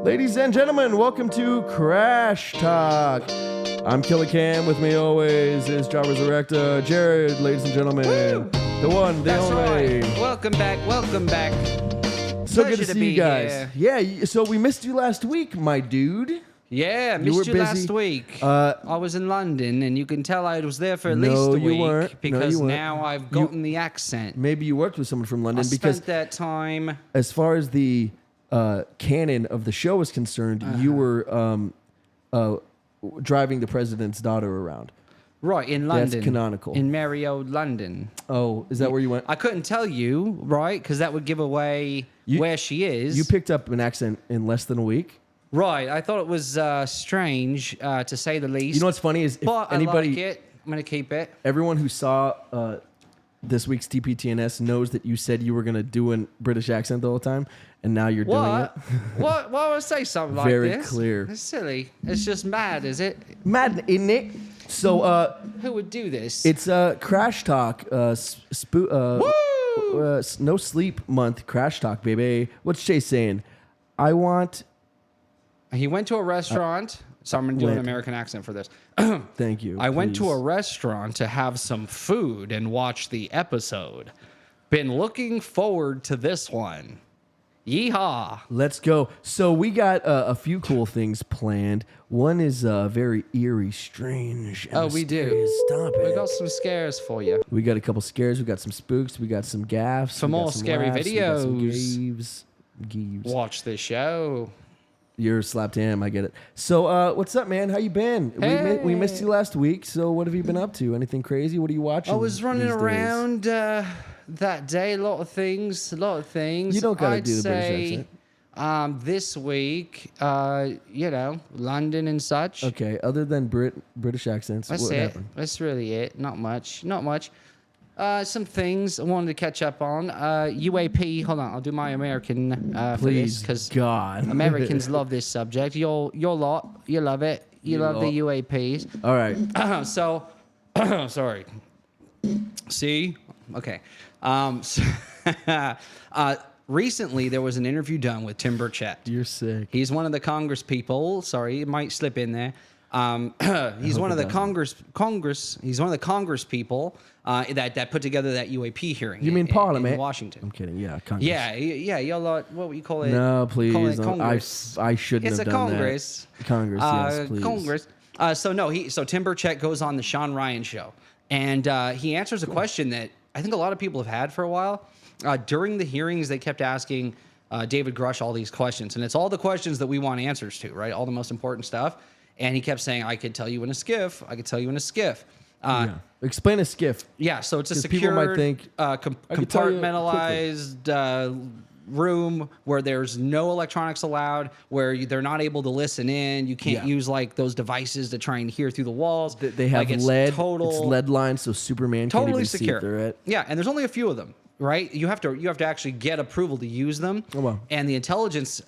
Ladies and gentlemen, welcome to Crash Talk. I'm Killer Cam. With me always is Jarvis Erecta, Jared, ladies and gentlemen. Woo! The one, the That's only. right. Welcome back. So good Pleasure to see you guys. here. Yeah, so we missed you last week, my dude. Yeah, You were missed you busy. last week. Uh, I was in London, and you can tell I was there for at No, least a you week weren't. No, because you weren't. now I've gotten the accent. Maybe you worked with someone from London I because spent that time. as far as the canon of the show is concerned, you were driving the president's daughter around. Right, in London. That's canonical. In merry old London. Oh, is that where you went? I couldn't tell you, right, because that would give away where she is. You picked up an accent in less than a week. Right, I thought it was strange, to say the least. You know what's funny is if but anybody, I like it. I'm going to keep it. everyone who saw this week's TPTNS knows that you said you were going to do a British accent the whole time, and now you're doing it. What? Why would I say something like Very this? clear. It's silly. It's just mad, is it? Mad, isn't it? So Who would do this? it's Crash Talk, no sleep month Crash Talk, baby. What's Chase saying? I want. He went to a restaurant. So I'm going to do an went. American accent for this. Thank you. I went to please. a restaurant to have some food and watch the episode. Been looking forward to this one. Yeehaw. Let's go. So we got a few cool things planned. One is very eerie, strange. And Oh, we do. mysterious. Stop it. We got some scares for you. We got a couple scares. We got some spooks. We got some gaffs. Some we got more scary laughs, we got some videos. Geeves. Watch the show. You're slapped ham. I get it. So what's up, man? How you been? Hey. We missed you last week. So what have you been up to? Anything crazy? What are you watching? I was running these days? around that day. A lot of things. You don't gotta do the British accent. This week, London and such. Okay. Other than British accents, That's what it. happened? That's really it. Not much. Some things I wanted to catch up on. UAP. Hold on. I'll do my American for this Please, because God. Americans love this subject. Your lot. You love it. You love the UAPs. All right. So, sorry. See? Okay. Recently, there was an interview done with Tim Burchett. You're sick. He's one of the Congress people. Sorry, it might slip in there. He's one of the Congress. He's one of the Congress people that put together that UAP hearing. You mean Parliament? in Washington? I'm kidding. Yeah, Congress. Yeah. Your lot. What would you call it? No, please. Call it No, Congress. I shouldn't It's have a done Congress. that. Congress, yes, please. Congress. So Tim Burchett goes on the Sean Ryan show, and he answers a question that I think a lot of people have had for a while. During the hearings, they kept asking David Grush all these questions, and it's all the questions that we want answers to, right? All the most important stuff. And he kept saying, I could tell you in a skiff. I could tell you in a skiff. Yeah. Explain a skiff. Yeah, so it's a 'Cause secure, people might think, could tell you compartmentalized room where there's no electronics allowed, where they're not able to listen in. You can't use like those devices to try and hear through the walls. They have like, it's lead. total, It's lead lines, so Superman can't totally even secure. see through it. Yeah, and there's only a few of them, right? You have to actually get approval to use them. Oh, wow. And the intelligence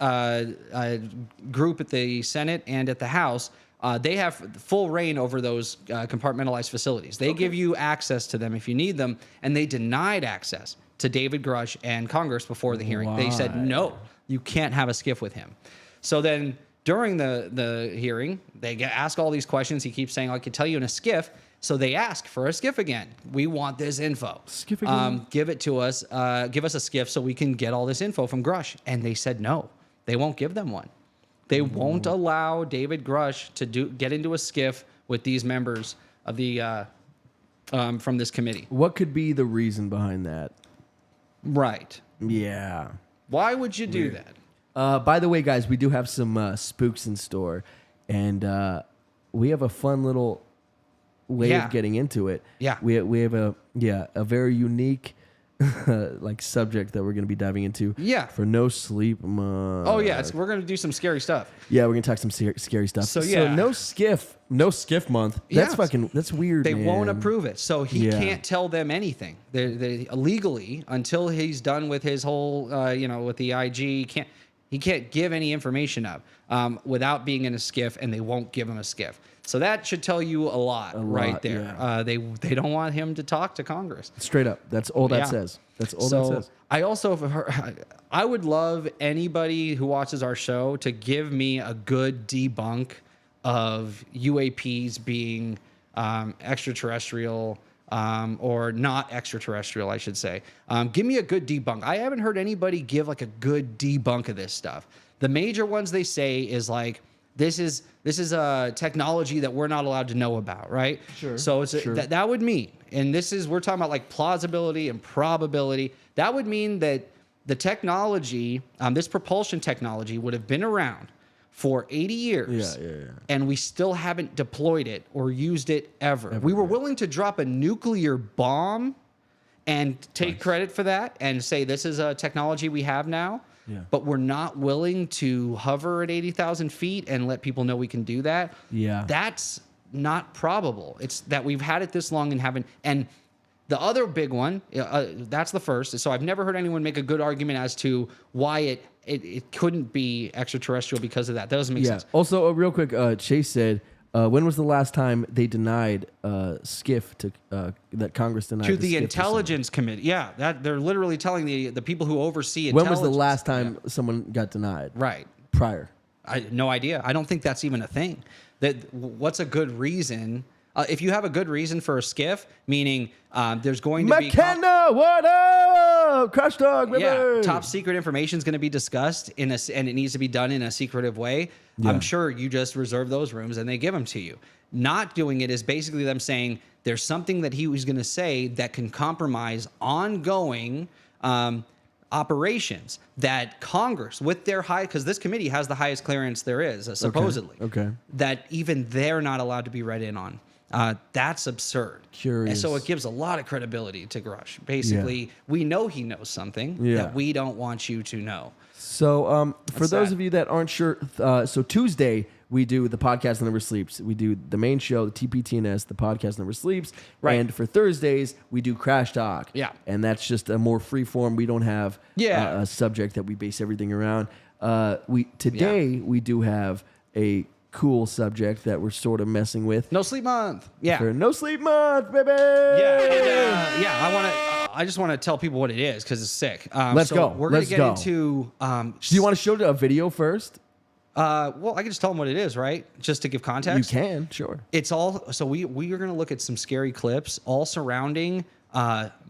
group at the Senate and at the House, they have full reign over those compartmentalized facilities. They give you access to them if you need them, and they denied access to David Grush and Congress before the hearing. They said, no, you can't have a skiff with him. So then during the hearing, they ask all these questions. He keeps saying, I could tell you in a skiff. So they ask for a skiff again. We want this info. Skiff again? Give it to us. Give us a skiff so we can get all this info from Grush. And they said no. They won't give them one. They won't allow David Grush to get into a skiff with these members of the from this committee. What could be the reason behind that? Right. Yeah. Why would you do that? By the way, guys, we do have some spooks in store, and we have a fun little way of getting into it. Yeah. We have a very unique like subject that we're going to be diving into. Yeah. For No Sleep Month. Oh yeah, we're gonna do some scary stuff. Yeah, we're gonna talk some scary stuff. So, yeah. No skiff month. That's Yeah. that's weird. They man. won't approve it, so he Yeah. can't tell them anything. They illegally until he's done with his whole, with the IG. He can't give any information up without being in a skiff, and they won't give him a skiff. So that should tell you a lot right there. Yeah. They don't want him to talk to Congress. Straight up. That's all that says. That's all that says. I also have heard, I would love anybody who watches our show to give me a good debunk of UAPs being extraterrestrial or not extraterrestrial, I should say. Give me a good debunk. I haven't heard anybody give like a good debunk of this stuff. The major ones they say is like, this is a technology that we're not allowed to know about, right? Sure. So it's that would mean, and we're talking about like plausibility and probability. That would mean that the technology, this propulsion technology, would have been around for 80 years, and we still haven't deployed it or used it ever. We were willing to drop a nuclear bomb and take credit for that and say this is a technology we have now. Yeah. But we're not willing to hover at 80,000 feet and let people know we can do that. Yeah. That's not probable. It's that we've had it this long and haven't. And the other big one, that's the first. So I've never heard anyone make a good argument as to why it couldn't be extraterrestrial because of that. That doesn't make sense. Also, real quick, Chase said, when was the last time they denied skiff that Congress denied to the Intelligence Committee? Yeah, that they're literally telling the people who oversee intelligence. When was the last time someone got denied? Right. Prior. No idea. I don't think that's even a thing. What's a good reason? If you have a good reason for a skiff, meaning there's going to be McKenna, what up? Crash Dog, baby. Yeah, top secret information is going to be discussed and it needs to be done in a secretive way. Yeah. I'm sure you just reserve those rooms and they give them to you. Not doing it is basically them saying there's something that he was going to say that can compromise ongoing operations that Congress, with their because this committee has the highest clearance there is, supposedly. Okay. That even they're not allowed to be read in on. That's absurd. Curious. And so it gives a lot of credibility to Grush. Basically, we know he knows something that we don't want you to know. So for those of you that aren't sure, so Tuesday we do the podcast Never Sleeps. We do the main show, the TPTNS, the podcast Never Sleeps. Right. And for Thursdays, we do Crash Talk. Yeah. And that's just a more free form. We don't have a subject that we base everything around. We do have a cool subject that we're sort of messing with. No Sleep Month. Yeah. For No Sleep Month, baby. I just want to tell people what it is because it's sick. Let's go. We're going to get into. Do you want to show a video first? Well, I can just tell them what it is, right? Just to give context. You can, sure. It's all. So we are going to look at some scary clips, all surrounding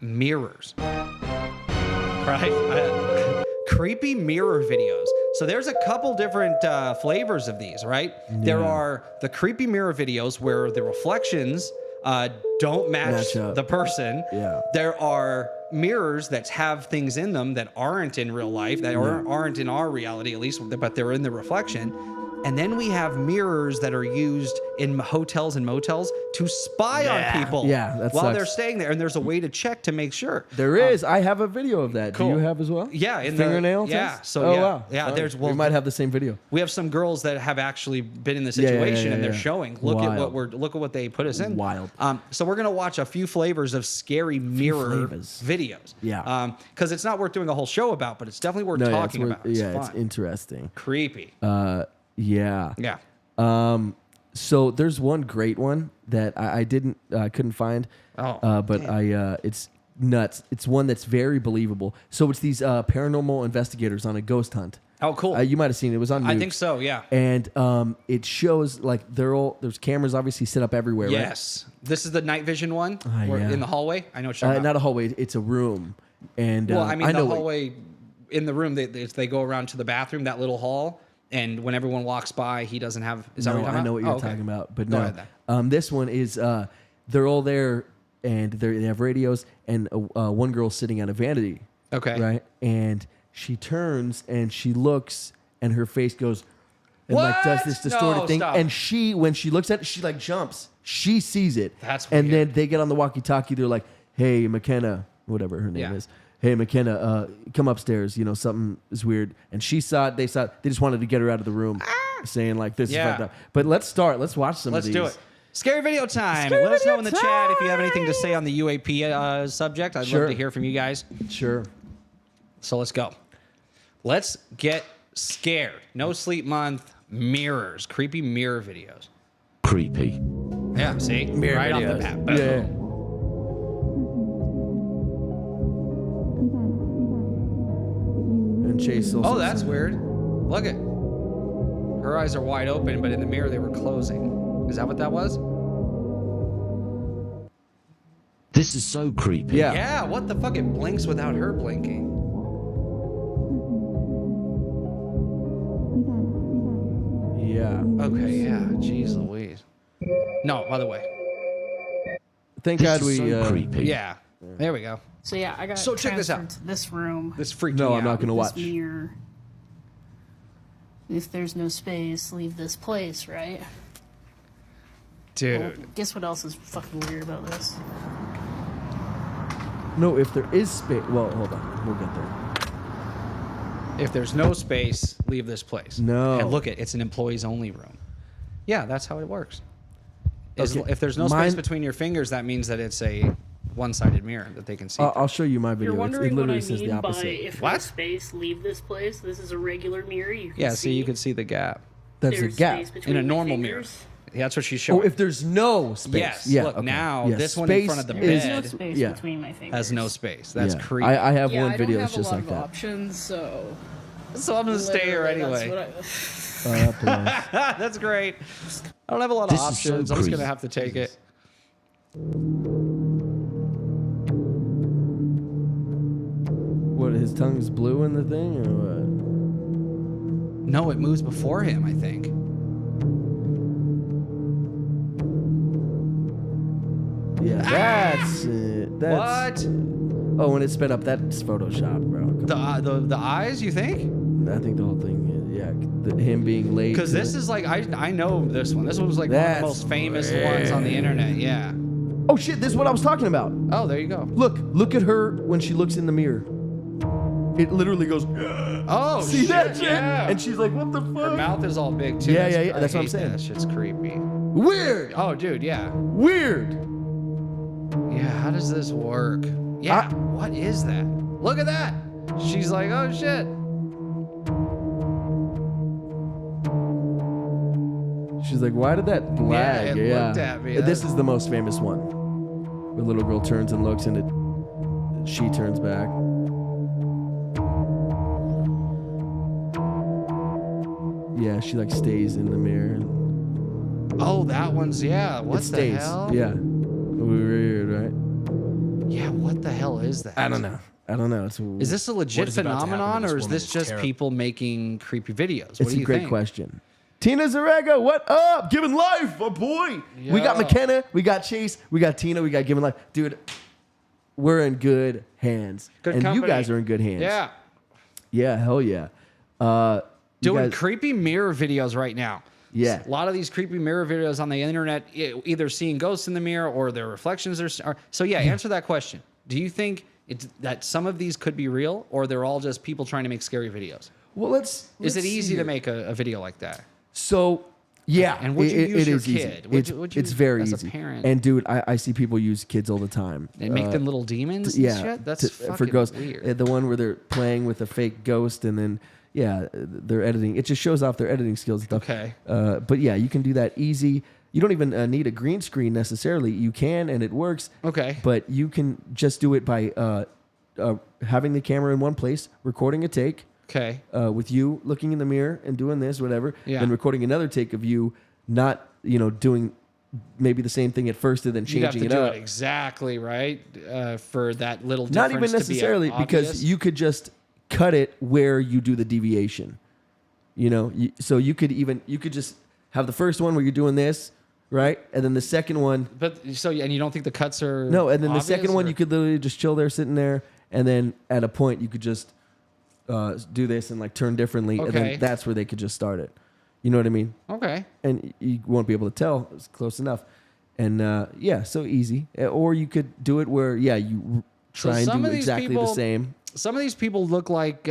mirrors, right? Creepy mirror videos. So there's a couple different flavors of these, right? Yeah. There are the creepy mirror videos where the reflections don't match the person. Yeah. There are mirrors that have things in them that aren't in real life, that aren't in our reality at least, but they're in the reflection. And then we have mirrors that are used in hotels and motels to spy on people while they're staying there. And there's a way to check to make sure. There is. I have a video of that. Cool. Do you have as well? Yeah. In fingernail the, yeah. test? So wow. Yeah. There's. We might have the same video. We have some girls that have actually been in the situation and they're showing. Look at what they put us in. Wild. So we're gonna watch a few flavors of scary mirror videos. Yeah. Because it's not worth doing a whole show about, but it's definitely worth talking about. It's interesting. Creepy. Yeah. Yeah. So there's one great one that I couldn't find. It's nuts. It's one that's very believable. So it's these paranormal investigators on a ghost hunt. Oh, cool. You might have seen it. It was on Nukes. I think so, yeah. And it shows like there's cameras obviously set up everywhere, right? Yes. This is the night vision one in the hallway. I know what you're talking about. Not a hallway. It's a room. And the hallway in the room, they go around to the bathroom, that little hall. And when everyone walks by, he doesn't have. I know what you're talking about, but no. This one is they're all there, and they have radios, and one girl's sitting at a vanity. Okay. Right, and she turns and she looks, and her face goes, and does this distorted thing. Stop. And when she looks at it, she jumps. She sees it. That's weird. And then they get on the walkie-talkie. They're like, "Hey, McKenna, whatever her name is." Hey, McKenna, come upstairs. Something is weird. And she saw it. They saw it. They just wanted to get her out of the room, saying this is fucked up. But let's start. Let's watch some of these. Let's do it. Scary video time. Let us know in the chat if you have anything to say on the UAP subject. I'd love to hear from you guys. Sure. So let's go. Let's get Scared. No sleep month. Mirrors. Creepy mirror videos. Creepy. Yeah, see? Mirror right off the videos. bat. Boom. Yeah. And Chase also. Oh, that's weird. Look at her eyes are wide open, but in the mirror they were closing. Is that what that was? This is so creepy. Yeah. Yeah, what the fuck? It blinks without her blinking. Yeah. Okay, yeah. Jeez Louise. No, by the way. Thank This God is we. so creepy. Yeah. There we go. So yeah, I got So check this out. transferred to this room. This freaked No, me I'm out. not gonna This watch. mirror. If there's no space, leave this place, right? Dude. Well, guess what else is fucking weird about this? No, if there is space. Well, hold on. We'll get there. If there's no space, leave this place. No. And look it's an employees only room. Yeah, that's how it works. Okay, If there's no mine- space between your fingers, that means that it's a one-sided mirror that they can see. I'll show you my video. You're It wondering what I literally says the mean by opposite. if What? there's space, leave this place. This is a regular mirror. You can yeah, see so you could see the gap. That's a there's gap. space between In a my normal mirror. fingers. Yeah, that's what she's showing. Oh, if there's no space. Yes, Yeah. look, okay. now Yeah, this one in front of the There is no bed space Yeah. between my fingers. has no space. That's Yeah. creepy. I have Yeah, one I video don't that's have a just lot like of that. options, so so I'm gonna stay here literally, anyway. that's what I- That's great. I don't have a lot of This is so options. I'm just gonna creepy. have to take it. What, his tongue's blue in the thing, or what? No, it moves before him, I think. Yeah, that's it. That's, What? Oh, when it sped up, that's Photoshop, bro. Come The eyes, you think? on. I think the whole thing, yeah, him being late. Because to- this is like I know this one. This one was like one of That's the most famous ones on the internet. Yeah. Oh shit! This is what I was talking about. Oh, there you go. Look at her when she looks in the mirror. It literally goes. Oh, See that shit? Yeah. And she's like, "What the Her fuck?" mouth is all big too. Yeah, That's- yeah, I that's what I'm hate saying. That shit's creepy. Weird. Oh, dude, yeah. Weird. Yeah, how does this work? Yeah, I- what is that? Look at that. She's like, oh shit. She's like, "Why did that lag?" it looked at me. This That- is the most famous one. The little girl turns and looks, and she turns back. Yeah, she like stays in the mirror. Oh, that one's What it the stays. hell? Yeah. Weird, right? Yeah, what the hell is that? I don't know. It's Is this a legit What is about to happen to phenomenon, this or is woman this is just terrible. people making creepy videos? What It's do a you great think? question. Tina Zarego, what up? Giving life, my boy. We got Yeah. McKenna, we got Chase, we got Tina, we got Giving Life. Dude, we're in good hands. Good and company. you guys are in good hands. Yeah. Yeah, hell yeah. You Doing guys- creepy mirror videos right now. Yeah. A lot of these creepy mirror videos on the internet, either seeing ghosts in the mirror or their reflections are. So yeah, answer that question. Do you think that some of these could be real, or they're all just people trying to make scary videos? Well, let's Is it see easy to here. make a video like that? So, yeah. And would you use it your is easy. kid? Would you- would you, it's very as a easy. parent- And dude, I see people use kids all the time. And make them little demons and Yeah, shit? That's for fucking ghosts. weird. The one where they're playing with a fake ghost, and then they're editing. It just shows off their editing skills and stuff. Okay. But yeah, you can do that easy. You don't even need a green screen necessarily. You can, and it works. Okay. But you can just do it by having the camera in one place, recording a take. Okay. With you looking in the mirror and doing this, whatever, Yeah. then recording another take of you not, doing maybe the same thing at first and then You'd have to changing it do up. it exactly right for that little Not difference even to be necessarily, because obvious. you could just cut it where you do the deviation. So you could just have the first one where you're doing this, right, and then the second one. But and you don't think the cuts are No, and then obvious, the second one or- you could literally just chill there, sitting there, and then at a point you could just do this and like turn differently, and Okay. then that's where they could just start it. You know what I mean? Okay. And you won't be able to tell. It's close enough. And so easy. Or you could do it where you So try and some do of these exactly the people- same. Some of these people look like.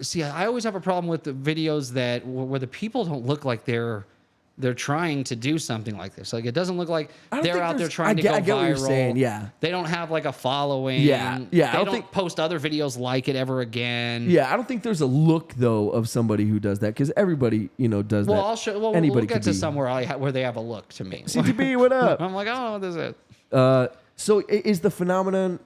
See, I always have a problem with the videos where the people don't look like they're they're trying to do something like this. Like, it doesn't look like don't they're think out there there's- trying to go I get viral. what you're saying, yeah. They don't have like a following. Yeah, yeah, They don't post other videos like it ever again. Yeah, I don't think there's a look though of somebody who does that because everybody does that. Well, I'll show. Well, Anybody we'll get could to be. somewhere where they have a look to me. CTB, what up? I'm like, I don't know what this is. So is the phenomenon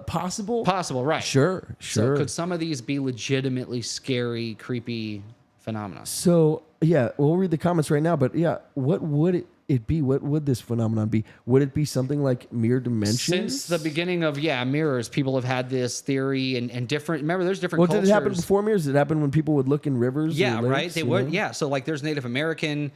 possible? Possible, right? Sure. So could some of these be legitimately scary, creepy phenomena? So yeah, we'll read the comments right now. But yeah, what would it be? What would this phenomenon be? Would it be something like mirror dimensions? Since the beginning of mirrors, people have had this theory and different. Remember, there's different. Well, cultures. did it happen before mirrors? Did it happen when people would look in rivers? Yeah, or lakes, right. They would. Yeah. So like, there's Native American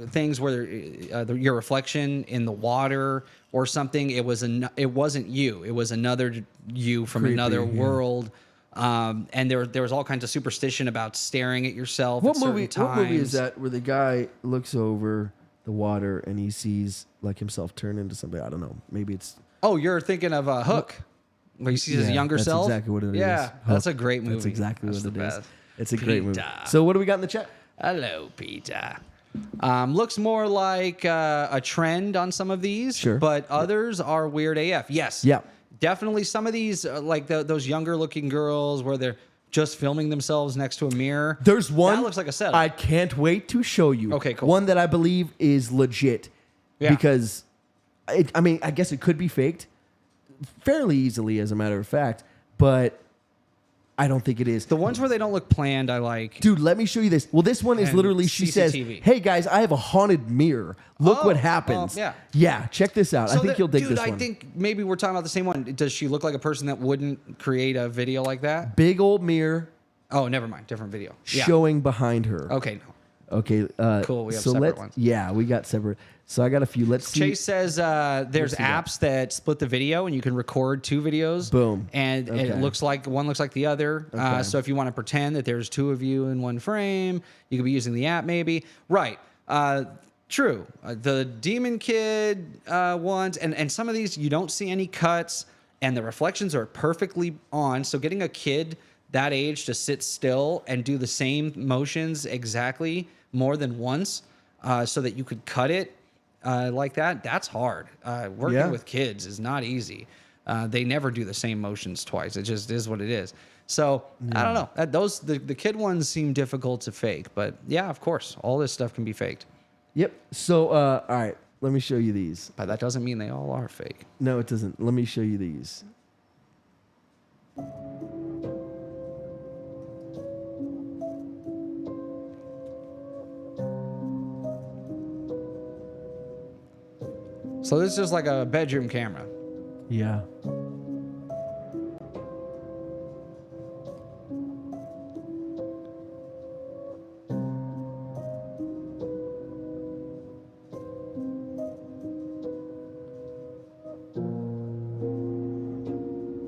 things where your reflection in the water or something. It wasn't you. It was another you from Creepy, another yeah. world. And there was all kinds of superstition about staring at yourself. What at movie? certain What movie is times. that where the guy looks over the water and he sees like himself turn into something? I don't know. Maybe it's. Oh, you're thinking of Hook, where he sees his Yeah, younger that's self. exactly what it is. Yeah, that's a Hook. great movie. That's exactly That's what the it is. best. It's a great movie. Peter. So what do we got in the chat? Hello, Peter. Looks more like a trend on some of these, Sure. but others are weird AF. Yes. Yeah. Definitely some of these, like those younger looking girls where they're just filming themselves next to a mirror. There's one. That looks like a setup. I can't wait to show you. Okay, cool. One that I believe is legit. Yeah. Because, I guess it could be faked fairly easily, as a matter of fact, but I don't think it is. The ones where they don't look planned, I like. Dude, let me show you this. Well, this one is And literally, she says, CCTV. hey guys, I have a haunted mirror. Look Oh, what happens. yeah. Yeah, check this out. I think you'll dig dude, this one. I think maybe we're talking about the same one. Does she look like a person that wouldn't create a video like that? Big old mirror Oh, never mind. Different video. Yeah. showing behind her. Okay, no. Okay. Cool, we have so separate ones. Yeah, we got separate. So I got a few. Let's see. Chase says there's see that. apps that split the video and you can record two videos. Boom. And Okay. it looks like one looks like the other. Okay. So if you want to pretend that there's two of you in one frame, you could be using the app maybe. Right. True. The Demon Kid ones and some of these you don't see any cuts and the reflections are perfectly on. So getting a kid that age to sit still and do the same motions exactly more than once so that you could cut it like that, that's hard. Working Yeah. with kids is not easy. They never do the same motions twice. It just is what it is. So I don't know. The kid ones seem difficult to fake, but yeah, of course, all this stuff can be faked. Yep. So, all right. Let me show you these. But that doesn't mean they all are fake. No, it doesn't. Let me show you these. So this is just like a bedroom camera. Yeah.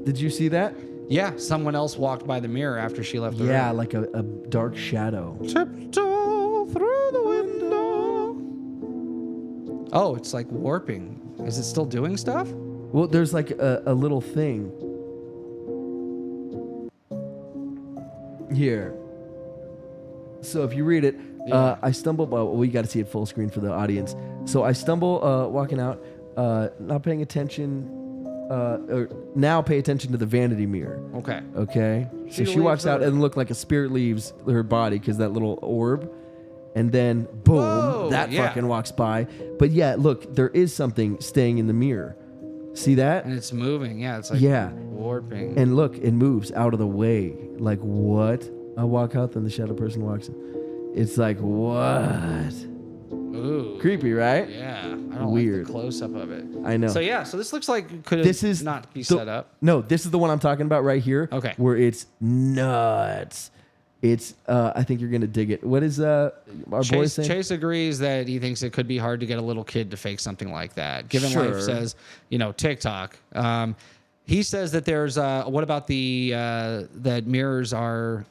Did you see that? Yeah, someone else walked by the mirror after she left the Yeah, room. like a dark shadow. Tiptoe through the window. Oh, it's like warping. Is it still doing stuff? Well, there's like a little thing. Here. So if you read it, Yeah. I stumble. Well, we got to see it full screen for the audience. So I stumble walking out, not paying attention, or now pay attention to the vanity mirror. Okay. Okay. So She she leaves walks out her- and looked like a spirit leaves her body because that little orb. And then boom, Whoa, that yeah. fucking walks by. But yeah, look, there is something staying in the mirror. See that? And it's moving. Yeah, it's like Yeah. warping. And look, it moves out of the way. Like what? I walk out, then the shadow person walks in. It's like what? Ooh. Creepy, right? Yeah. I don't Weird. like the close up of it. I know. So yeah, so this looks like could This is not be the- set up. No, this is the one I'm talking about right here. Okay. Where it's nuts. It's I think you're gonna dig it. What is our boy Chase, saying? Chase agrees that he thinks it could be hard to get a little kid to fake something like that. Given Sure. Life says, TikTok. He says that there's what about the that mirrors are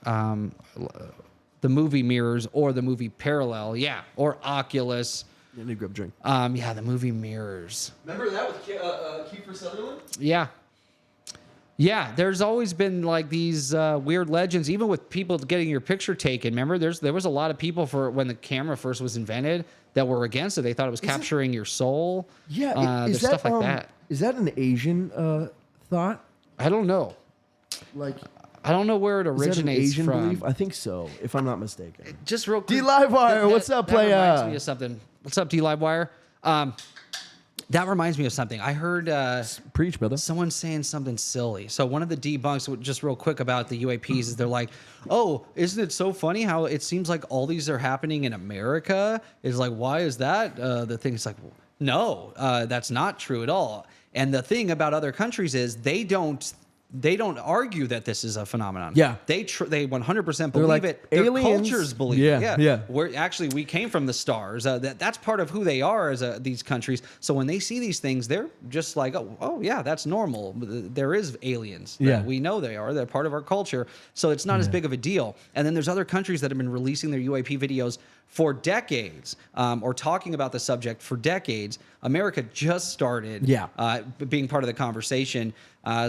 the movie mirrors or the movie parallel, yeah, or Oculus. I need to grab a drink. Yeah, the movie mirrors. Remember that with Kiefer Sutherland? Yeah. Yeah, there's always been like these weird legends, even with people getting your picture taken. Remember, there was a lot of people for when the camera first was invented that were against it. They thought it was capturing your soul. Yeah, there's stuff like that. Is that an Asian thought? I don't know. Like, I don't know where it is that an originates Asian from. belief? I think so, if I'm not mistaken. Just real quick. D-Livewire, what's up, That reminds me playa? of something. What's up, D-Livewire? That reminds me of something. I heard Preach, brother. someone saying something silly. So one of the debunks, just real quick about the UAPs, is they're like, "Oh, isn't it so funny how it seems like all these are happening in America?" It's like, why is that the thing? It's like, no, that's not true at all. And the thing about other countries is they don't argue that this is a phenomenon. Yeah. They 100% believe like, it. Their aliens. cultures believe Yeah, it. yeah. We came from the stars. That's part of who they are as these countries. So when they see these things, they're just like, oh yeah, that's normal. There is aliens. Yeah. We know they are. They're part of our culture. So it's not as big of a deal. And then there's other countries that have been releasing their UAP videos for decades, or talking about the subject for decades. America just started being part of the conversation.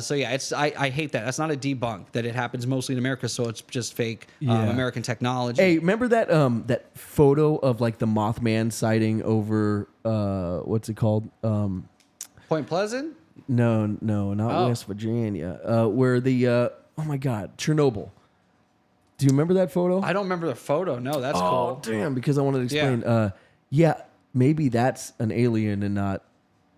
So yeah, I hate that. That's not a debunk that it happens mostly in America, so it's just fake American technology. Hey, remember that that photo of like the Mothman sighting over what's it called? Point Pleasant? No, not West Virginia. Where the oh my God, Chernobyl. Do you remember that photo? I don't remember the photo. No, that's Oh cool. damn! Because I wanted to explain. Yeah, maybe that's an alien and not.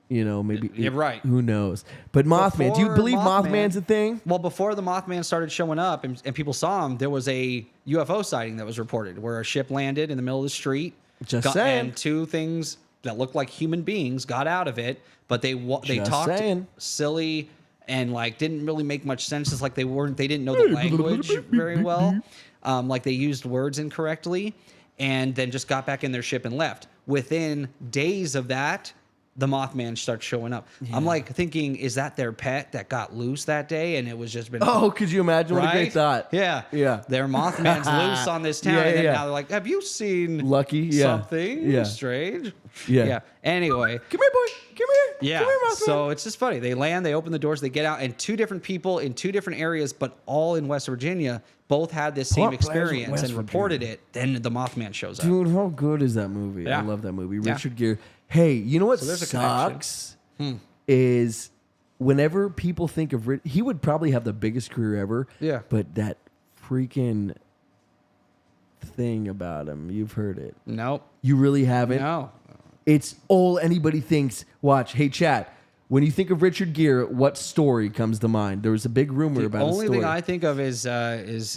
Maybe You're right. Who knows? But Mothman. Do you Before believe Mothman's a thing? Well, before the Mothman started showing up and people saw him, there was a UFO sighting that was reported where a ship landed in the middle of the street. Saying. And two things that looked like human beings got out of it, but they talked silly and like didn't really make much sense. It's like they didn't know the language very well. Like they used words incorrectly, and then just got back in their ship and left. Within days of that, the Mothman starts showing up. Yeah. I'm like thinking, is that their pet that got loose that day? And it was just been. Oh, could you imagine? What a great thought. Yeah. Yeah. Their Mothman's loose on this town. And then now they're like, have you seen something strange? Yeah. Yeah. Anyway. Come here, boy. Come here. Yeah. Come here, Mothman. So it's just funny. They land, they open the doors, they get out, and two different people in two different areas, but all in West Virginia, both had this same experience and reported it. Then the Mothman shows up. Dude, how good is that movie? Yeah. I love that movie. Richard Gere. Hey, you know what sucks? Is whenever people think of he would probably have the biggest career ever. Yeah. But that freaking thing about him, you've heard it. Nope. You really haven't? No. It's all anybody thinks. Watch. Hey, chat. When you think of Richard Gere, what story comes to mind? There was a big rumor about his story. The only thing I think of is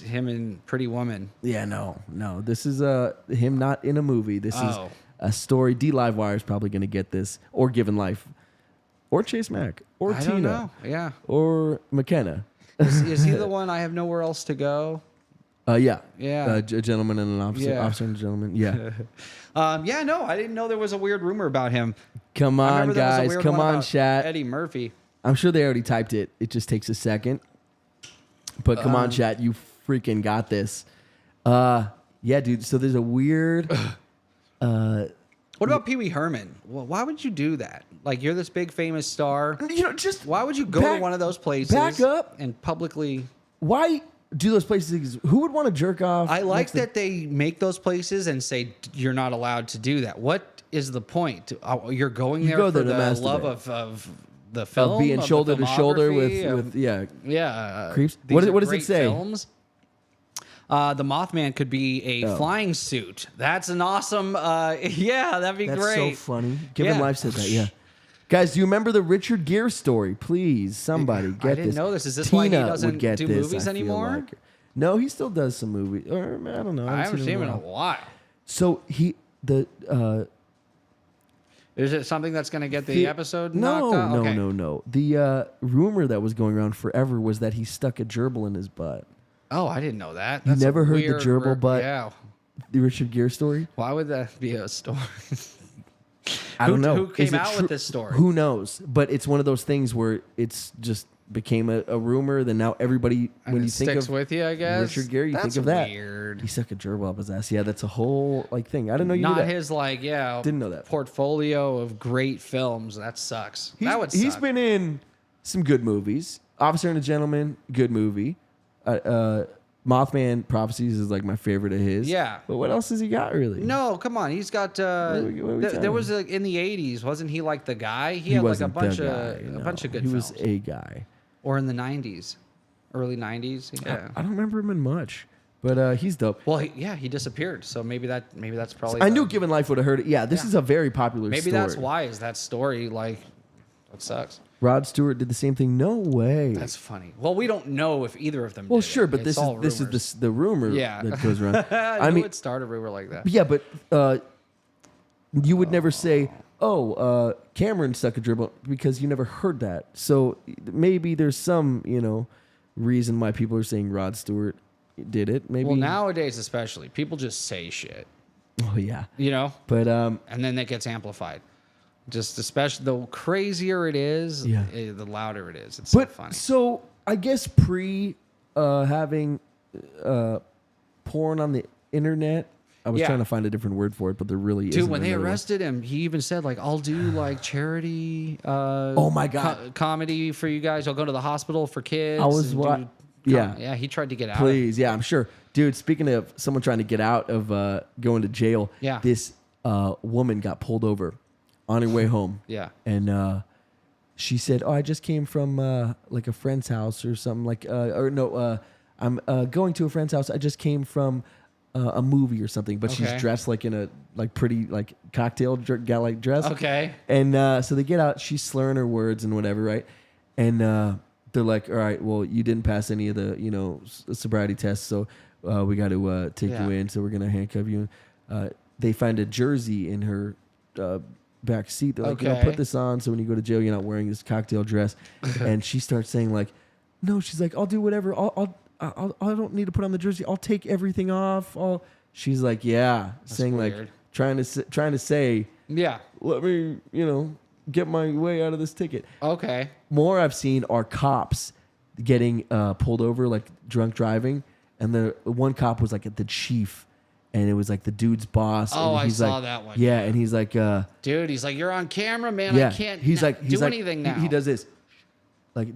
him in Pretty Woman. Yeah, no. This is him not in a movie. This is a story. D-Livewire is probably going to get this, or Given Life, or Chase Mack, or I Tina. don't know. Yeah. Or McKenna. Is he the one I Have Nowhere Else to Go? Yeah. Yeah. A gentleman and an officer. Yeah. Officer and a gentleman. Yeah. Yeah, no, I didn't know there was a weird rumor about him. Come on, guys. Come on, chat. Eddie Murphy. I'm sure they already typed it. It just takes a second. But come on, chat. You freaking got this. Yeah, dude. So there's a weird... What about Pee Wee Herman? Well, why would you do that? Like, you're this big famous star. Just why would you go to one of those places? Back up and publicly. Why do those places? Who would want to jerk off? I like that they make those places and say you're not allowed to do that. What is the point? You're going there for the love of the film, of being shoulder to shoulder with creeps. What does it say? Films. The Mothman could be a flying suit. That's an awesome. Yeah, that'd be great. That's so funny. Given Life said that. Yeah. Guys, do you remember the Richard Gere story? Please, somebody get this. I didn't know this. Is this Tina why he doesn't do movies anymore? Like. No, he still does some movies. Or I don't know. I haven't seen him in a while. So is it something that's going to get the episode knocked out? No. The rumor that was going around forever was that he stuck a gerbil in his butt. Oh, I didn't know that. You never heard the gerbil butt? Yeah. The Richard Gere story? Why would that be a story? I don't know. Who came out with this story? Who knows? But it's one of those things where it's just became a rumor. Then now everybody, when you think of with you, I guess Richard Gere, you think of that. Weird. He stuck a gerbil up his ass. Yeah, that's a whole thing. I didn't know you knew that. Not his didn't know that portfolio of great films. That sucks. That would suck. He's been in some good movies. Officer and a Gentleman, good movie. Mothman Prophecies is like my favorite of his. Yeah. But what else has he got really? No, come on. He's got. what are we There was talking? in the '80s, wasn't he like the guy? He had like a wasn't bunch the of guy, a no. bunch of good He films. was a guy. Or in the '90s, early '90s. Yeah. I don't remember him in much, but he's dope. Well, he disappeared. So maybe that's probably. I knew Given Life would have heard it. Yeah, this is a very popular Maybe story. that's why is that story like that sucks. Rod Stewart did the same thing. No way. That's funny. Well, we don't know if either of them. well, did sure, it. but It's all this rumors. is the rumor Yeah. that goes around. I knew it started a rumor like that. Yeah, but you would never say, "Oh, Cameron stuck a dribble," because you never heard that. So maybe there's some, reason why people are saying Rod Stewart did it. Maybe. Well, nowadays especially, people just say shit. Oh yeah. But and then that gets amplified. Just especially the crazier it is, the louder it is. It's so funny. So I guess having porn on the internet. I was trying to find a different word for it, but there really isn't. Dude, when they another one. arrested him, he even said like, "I'll do like charity, oh my god, comedy for you guys. I'll go to the hospital for kids." I was and what? do Yeah, he tried to get out. Please, yeah, I'm sure, dude. Speaking of someone trying to get out of going to jail, this woman got pulled over on her way home. Yeah, and she said, "Oh, I just came from like a friend's house or something like, I'm going to a friend's house. I just came from." A movie or something, but she's dressed like in a pretty like cocktail gal like dress. Okay. And so they get out. She's slurring her words and whatever, right? And they're like, "All right, well, you didn't pass any of the sobriety tests, so we got to take you in. So we're gonna handcuff you." They find a jersey in her back seat. They're like, "Put this on, so when you go to jail, you're not wearing this cocktail dress." And she starts saying like, "No," she's like, "I'll do whatever. I don't need to put on the jersey. I'll take everything off." She's like, "Yeah," That's saying weird. like trying to say, "Yeah, let me, get my way out of this ticket." Okay. More I've seen are cops getting pulled over like drunk driving, and the one cop was like the chief, and it was like the dude's boss. Oh, and I he's saw like, that one. Yeah, and he's like, dude, he's like, "You're on camera, man. yeah, I can't. He's like, do anything now." He does this, like,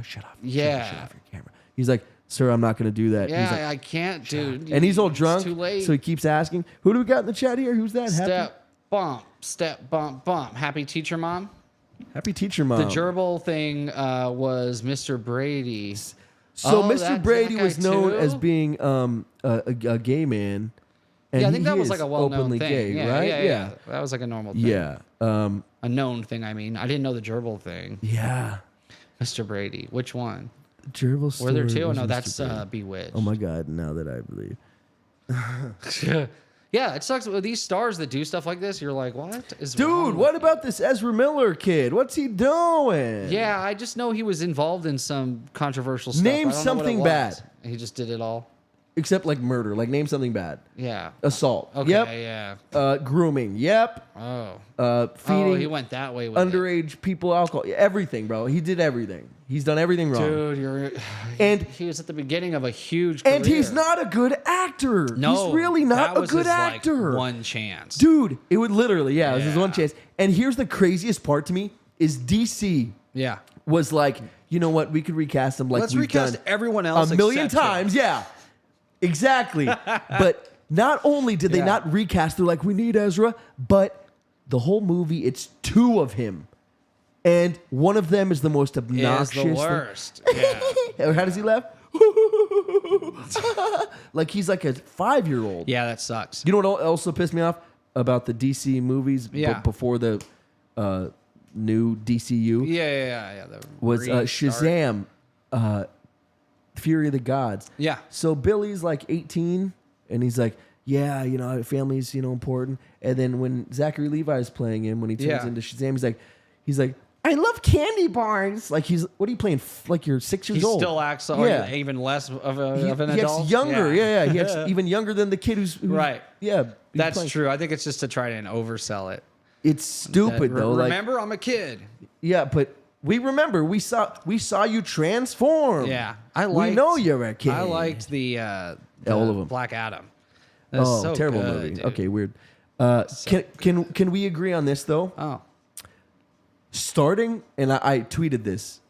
shut up. Yeah. shut off your camera. He's like, "Sir, I'm not going to do that." Yeah, He's like, I can't, dude. and he's all It's drunk, too late. so he keeps asking, "Who do we got in the chat here? Who's that?" Step bump bump. Happy teacher mom. Happy teacher mom. The gerbil thing was Mr. Brady. So Oh, Mr. that Brady guy was known too? as being a gay man. And Yeah, I think that he was is like a well-known openly thing. gay, Yeah, right? yeah. That was like a normal thing. Yeah. A known thing, I mean. I didn't know the gerbil thing. Yeah. Mr. Brady. Which one? Gerbil Were story there two? was No, Mr. that's Brady. Bewitched. Oh my God! Now that I believe. Yeah, it sucks with these stars that do stuff like this. You're like, what is Dude, wrong what with about this Ezra Miller kid? What's he doing? you? Yeah, I just know he was involved in some controversial stuff. Name I don't know what it something was. bad. He just did it all. Except like murder. Like name something bad. Yeah. Assault. Okay. Yep. Yeah. Grooming. Yep. Oh. Feeding he went that way with it. underage people alcohol. Everything, bro. He did everything. He's done everything wrong. Dude, And- he was at the beginning of a huge career. And he's not a good actor. No, he's really not that a was good his, like, actor. one chance. Dude, it would literally, it was his Yeah. one chance. And here's the craziest part to me is DC Yeah. was like, you know what, we could recast him like Let's we've recast done everyone else a million except him. times. Yeah, exactly. But not only did they Yeah. not recast, they're like, we need Ezra, but the whole movie, it's two of him. And one of them is the most obnoxious. Is the worst. Yeah. Or how does he laugh? Like he's like a 5-year-old. Yeah, that sucks. You know what also pissed me off about the DC movies Yeah. before the new DCU Yeah. The was restart. Shazam, Fury of the Gods. Yeah. So Billy's like 18, and he's like, yeah, family's important. And then when Zachary Levi's playing him, when he turns Yeah. into Shazam, he's like, I love candy bars. Like what are you playing? Like you're 6 years He old. still acts even less of an He adult. acts younger. Yeah. He acts even younger than the kid who's Right. Yeah, he's That's playing. true. I think it's just to try and oversell it. It's stupid though. Like, Remember, I'm a kid. yeah, but we remember we saw you transform. Yeah, we know you're a kid. I liked the all of them. Black Adam. That's Oh, so terrible good, movie. dude. Okay, weird. Can we agree on this though? Oh, Starting, and I tweeted this.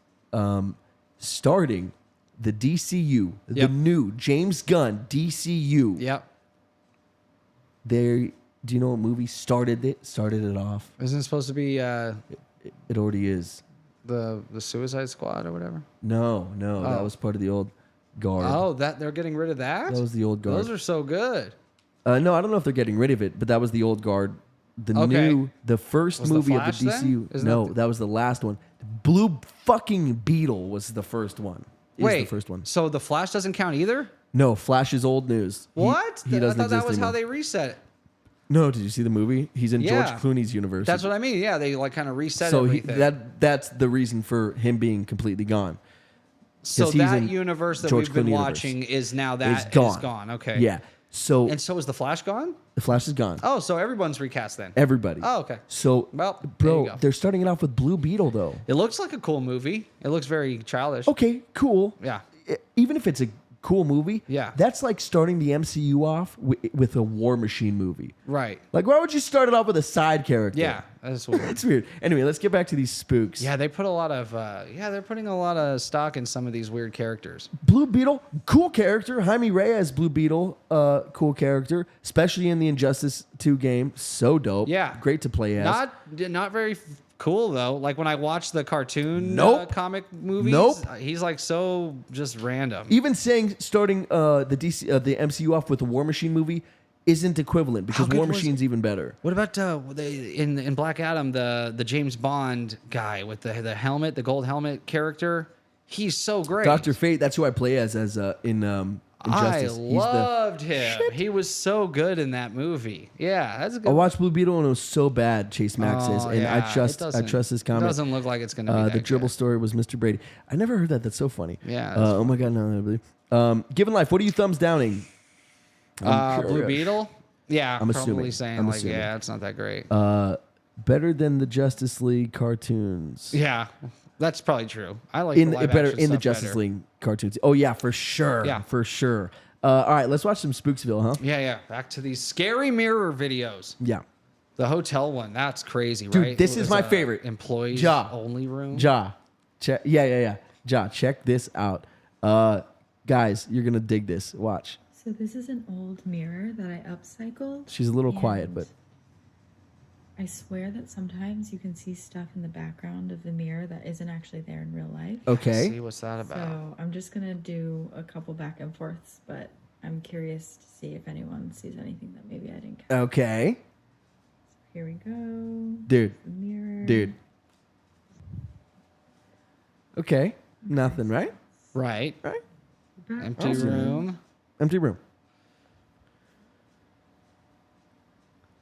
starting the DCU, the Yep. new James Gunn DCU. Yep. There, do you know what movie started it? Started it off. Isn't it supposed to be It already is. the Suicide Squad or whatever? No, that Oh. was part of the old guard. Oh, that they're getting rid of that? That was the old guard. Those are so good. No, I don't know if they're getting rid of it, but that was the old guard. Okay. The first Was the movie Flash of the DCU. then? Isn't No, that that was the last one. Blue fucking Beetle was the first one. Is Wait, the first one. so the Flash doesn't count either? No, Flash is old news. What? He I doesn't thought that exist was how anymore. they reset it. No, did you see the movie? He's in Yeah. George Clooney's universe. That's what I mean. Yeah, they like kind of reset so everything. that's the reason for him being completely gone. So 'cause he's that in universe that George we've been Clooney watching is now that It's gone. is gone. Okay. Yeah. So And so is the Flash gone? the Flash is gone. Oh, so everyone's recast then. Everybody. Oh, okay. So, Well, there bro, you go. they're starting it off with Blue Beetle, though. It looks like a cool movie. It looks very childish. Okay, cool. Yeah. Even if it's a cool movie, Yeah. that's like starting the MCU off with a War Machine movie. Right. Like, why would you start it off with a side character? Yeah. That's weird. It's weird. Anyway, let's get back to these spooks. Yeah, they put a lot of they're putting a lot of stock in some of these weird characters. Blue Beetle, cool character. Jaime Reyes, Blue Beetle, cool character, especially in the Injustice 2 game. So dope. Yeah. Great to play as. Not very cool though. Like when I watch the cartoon Nope. comic movies, Nope. He's like so just random. Even saying starting the MCU off with a War Machine movie isn't equivalent because good War was Machine's even better. What about in Black Adam, the James Bond guy with the helmet, the gold helmet character? He's so great. Dr. Fate, that's who I play as in Injustice. I loved him. He was so good in that movie. Yeah, that's a good. I watched Blue Beetle and it was so bad. Chase Max is, and yeah, I trust his comment. It doesn't look like it's going to be that The dribble good. story was Mr. Brady. I never heard that. That's so funny. Yeah, that's oh my god, no, I believe. Given life, what are you thumbs downing? I'm Blue curious. Beetle. Yeah, I'm probably assuming. saying I'm like, assuming. yeah, it's not that great. Better than the Justice League cartoons. Yeah, that's probably true. I like the live better action in the stuff Justice better. League cartoons. Oh yeah, for sure. Yeah. For sure. All right, let's watch some Spooksville, huh? Yeah. Back to these scary mirror videos. Yeah. The hotel one, that's crazy, Dude, right? this It is was my a favorite. employees Ja. only room. Ja. Check. Yeah. Ja, check this out. Guys, you're gonna dig this. Watch. So this is an old mirror that I upcycled. She's a little quiet, and but I swear that sometimes you can see stuff in the background of the mirror that isn't actually there in real life. okay. See what's that about? So I'm just gonna do a couple back and forths, but I'm curious to see if anyone sees anything that maybe I didn't catch. Okay. Here we go. Dude. The mirror. Dude. Okay. Nothing, right? Right. Right? Back Empty Awesome. room. Empty room.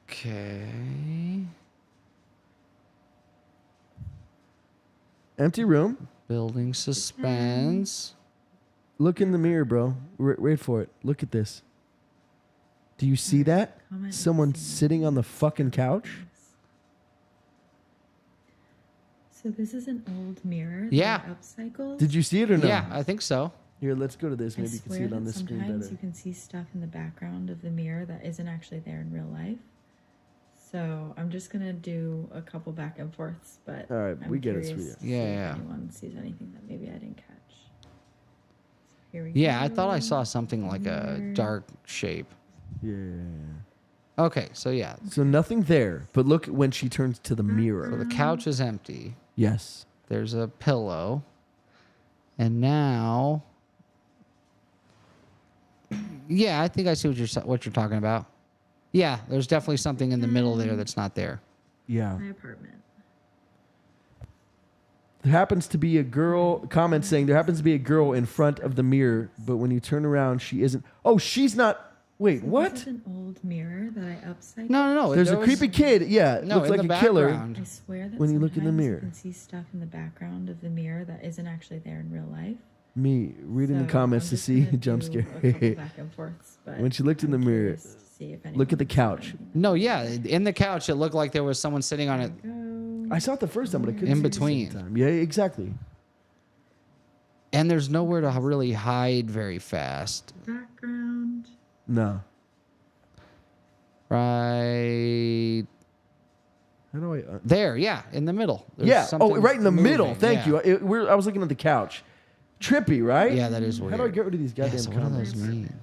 Okay. Empty room. Building suspense. Look in the mirror, bro. Wait for it. Look at this. Do you see that? Comment if Someone you see sitting on the fucking couch? So this is an old mirror Yeah. that I upcycled. Did you see it or no? Yeah, I think so. Here, let's go to this. I Maybe you can see swear it on that this screen sometimes better. you can see stuff in the background of the mirror that isn't actually there in real life. So I'm just gonna do a couple back and forths, but All right, I'm we get it, curious sweetie. to see Yeah. if anyone sees anything that maybe I didn't catch. So here we Yeah, go. I thought I saw something like a Mirror. dark shape. Yeah. Okay, so yeah. So nothing there, but look when she turns to the So mirror. the couch is empty. Yes. There's a pillow. And now yeah, I think I see what you're talking about. Yeah, there's definitely something in the middle there that's not there. Yeah. My apartment. There happens to be a girl, comment saying there happens to be a girl in front of the mirror, but when you turn around, she isn't. Oh, she's not. Wait, So what? This is an old mirror that I upcycled. No. There's there a was- creepy kid. Yeah, No, looks in like the a killer. background. I swear that When you look in the sometimes mirror. you can see stuff in the background of the mirror that isn't actually there in real life. Me reading the So comments I'm to just see gonna jump do scare. a couple back and forths, but When she looked in I'm the mirror, curious to see if look at the anyone sees couch. anything. No, yeah, in the couch it looked like there was someone sitting on it. Go. I saw it the first time, but I couldn't In see it the second between. time. Yeah, exactly. And there's nowhere to really hide very fast. Background. No. Right How do I? there, yeah, in the middle. There's Yeah. Oh, something right in the middle. moving, Thank yeah. you. I was looking at the couch. Trippy, right? Yeah, that is How do I weird. get rid of these Yeah, goddamn so what do comments? those mean?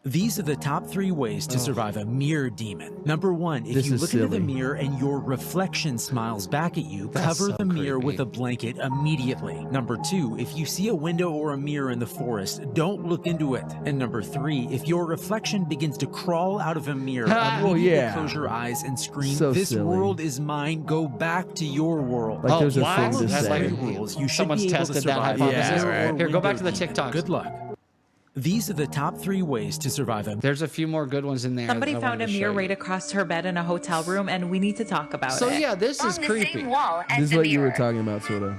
These are the top 3 ways to survive a mirror demon. Number 1, if This you is look into the silly. mirror and your reflection smiles back at you, That's cover so the mirror creepy. with a blanket immediately. Number 2, if you see a window or a mirror in the forest, don't look into it. And number 3, if your reflection begins to crawl out of a mirror, immediately yeah. close your eyes and scream, So "This silly. world is mine, go back to your world." Like there's a what? thing to That's say. like rules. You should someone's be able to tested that survive. hypothesis. Yeah, right. Here, go back to the Window TikToks. Good luck. These are the top 3 ways to survive a There's a few more good ones in there. Somebody that I found wanted a to mirror show right you. across her bed in a hotel room, and we need to talk about So it. yeah, this is on the creepy. same wall as This is the what you were mirror. talking about, sort of.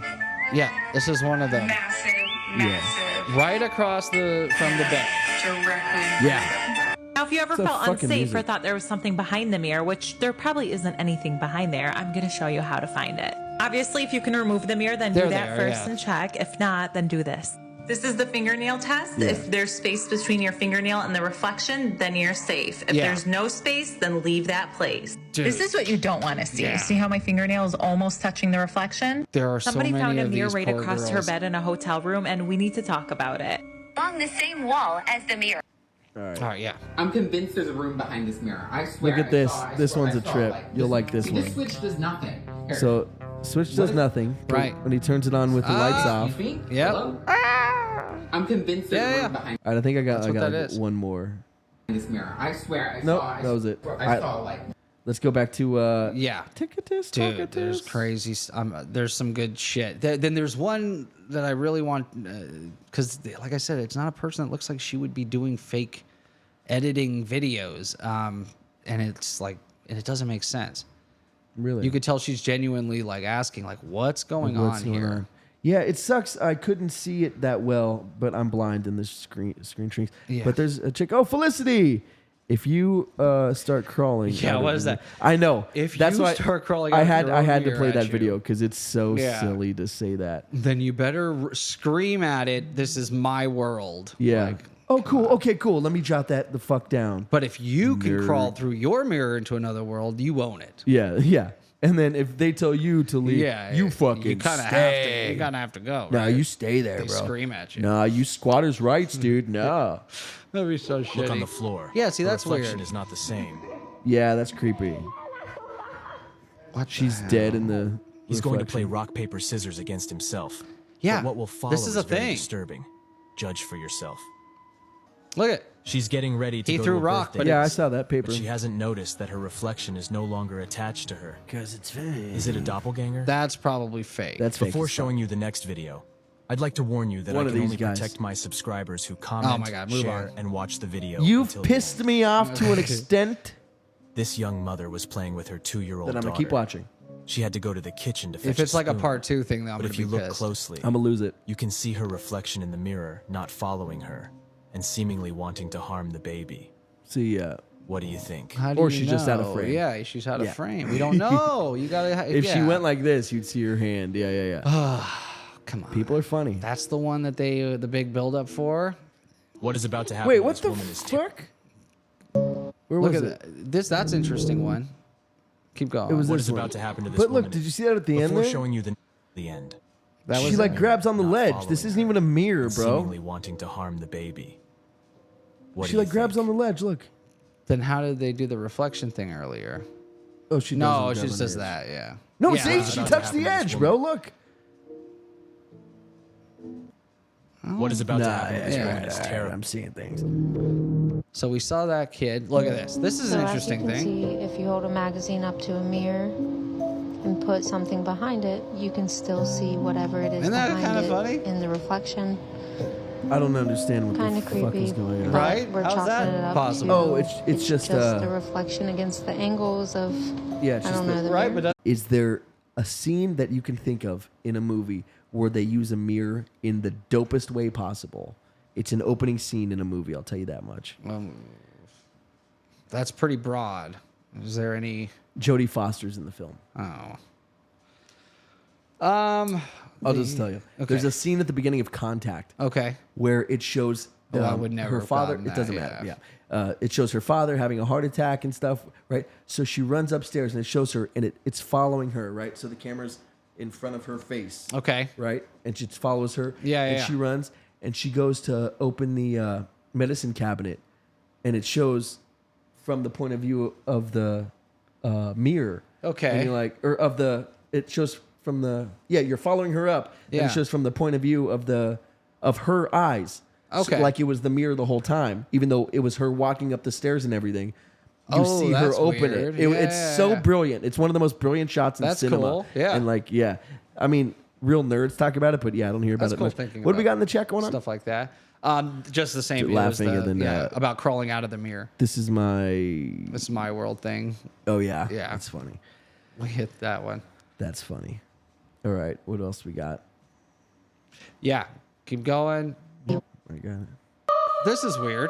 Yeah, this is one of them. Massive, Yeah. massive. Right across from the bed. Directly. Yeah. Now, if you ever It's a felt fucking unsafe or music. thought there was something behind the mirror, which there probably isn't anything behind there, I'm going to show you how to find it. Obviously, if you can remove the mirror, then They're do that there, first yeah. and check. If not, then do this. This is the fingernail test. Yeah. If there's space between your fingernail and the reflection, then you're safe. If Yeah. there's no space, then leave that place. Dude. This is what you don't want to see. Yeah. See how my fingernail is almost touching the reflection? There are Somebody so many found a of mirror these right poor across her girls. bed in a hotel room, and we need to talk about it. On the same wall as the mirror. All right. All right, yeah. I'm convinced there's a room behind this mirror. I swear. Look at I this. saw- I This swear- one's I a saw, trip. You'll this- like this see, one. This switch does nothing. Here. So switch does nothing. but Right. When he turns it on with the lights You off. think? Yep. Hello? I'm convinced there's Yeah, a yeah. room behind All right, I think I got what that like is. one more. this mirror. I swear. I Nope, saw. I that was it. I saw like. Let's go back to Yeah. Ticketus. Dude, there's crazy. There's some good shit. Then there's one that I really want, because like I said, it's not a person that looks like she would be doing fake editing videos, and it's like, and it doesn't make sense. Really? You could tell she's genuinely like asking, like, what's going What's on going here? on? Yeah, it sucks. I couldn't see it that well, but I'm blind in the screen shrinks. Yeah. But there's a chick. Oh, Felicity! If you start crawling, Yeah, out what of is the- that? I know. If That's you why start crawling I out had your I own had to mirror play at that you. video because it's so Yeah. silly to say that. Then you better scream at it. This is my world. Yeah. Like, oh, cool. Okay, cool. Let me jot that the fuck down. but if you can Nerd. crawl through your mirror into another world, you own it. Yeah, yeah. And then if they tell you to leave, Yeah, you fucking you kind of have stay. to. You kind of have to go. No, right? you stay there, They bro. scream at you. Nah, you squatters' rights, dude. No. That'd be so shitty. Look on the floor. Yeah, see, The that's reflection weird. is not the same. Yeah, that's creepy. What the She's hell? dead in the. He's going to play reflection. rock, paper, scissors against himself. Yeah, But what will follow this is a very thing. disturbing. Judge for yourself. Look at. She's getting ready to He go threw to a rock, birthday, but Yeah, I it's- saw that paper. but she hasn't noticed that her reflection is no longer attached to her. Because it's fake. Is it a doppelganger? That's probably fake. That's fake. Before as fuck. showing you the next video, I'd like to warn you that One I of can these only guys. protect my subscribers who comment, my God, move share, on. and watch the video. You've until the pissed end. me off to an extent This young mother was playing with her 2-year-old that I'm daughter. going to keep watching. She had to go to the kitchen to fetch if it's like a spoon. part 2 thing, then I'm But gonna if be you look pissed. closely, I'm going to lose it. you can see her reflection in the mirror not following her and seemingly wanting to harm the baby. See, What do you think? How do Or you she's just out of know? frame. Yeah, she's out of Yeah. frame. We don't know. You gotta. if she yeah. went like this, you'd see her hand. Yeah, yeah, yeah. come on. People are funny. That's the one that they the big build up for. What is about to happen Wait, to what this the woman is fuck? Where Look was at it? that. This. That's interesting one. Keep going. It was What this is one. about to happen to this But woman? look, did you see that at the end Before there? showing you the end. that She was like grabs on the Not ledge. following This isn't her even a mirror, and bro. Seemingly wanting to harm the baby. What She do you like grabs think? on the ledge. Look. Then how did they do the reflection thing earlier? Oh, she No, doesn't she grab just on the does edge. that. Yeah. No, Yeah. see, What's she about to touched the happen to this edge, bro. woman? Look. What is about to Nah, happen to this yeah, woman is yeah, terrible. I'm seeing things. So we saw that kid. Look at this. This is So an as interesting you can thing. see, if you hold a magazine up to a mirror and put something behind it, you can still see whatever it is Isn't that behind kinda it funny? in the reflection. I don't understand what Kind the of fuck creepy, is going on. but Right? we're How's chalking that it up possible? to Oh, it's just, a reflection against the angles of Yeah, it's I just don't the- know the Right, mirror. but Is there a scene that you can think of in a movie where they use a mirror in the dopest way possible? It's an opening scene in a movie, I'll tell you that much. That's pretty broad. Is there any? Jodie Foster's in the film. Oh. I'll just tell you. Okay. There's a scene at the beginning of Contact Okay. where it shows Oh, I would never her have father. gotten It that, doesn't yeah. matter. Yeah. It shows her father having a heart attack and stuff, right? So she runs upstairs and it shows her, and it's following her, right? So the camera's in front of her face. Okay. Right? And she follows her. Yeah, And yeah. she runs and she goes to open the medicine cabinet and it shows from the point of view of the mirror. Okay. And you're like, or of the, it shows from the, you're following her up. Yeah. And it shows from the point of view of her eyes. Okay. So like it was the mirror the whole time, even though it was her walking up the stairs and everything. You Oh, see her that's open weird. it. It's Yeah. so brilliant. It's one of the most brilliant shots in That's cinema. cool. Yeah. And like, I mean, real nerds talk about it, but I don't hear about That's it cool much. thinking What do we about got in the chat going on? Stuff like that. Just the same. Laughing it was and then, about crawling out of the mirror. This is my. This is my world thing. Oh yeah. Yeah. That's funny. We hit that one. That's funny. All right. What else we got? Yeah. Keep going. I got it. This is weird.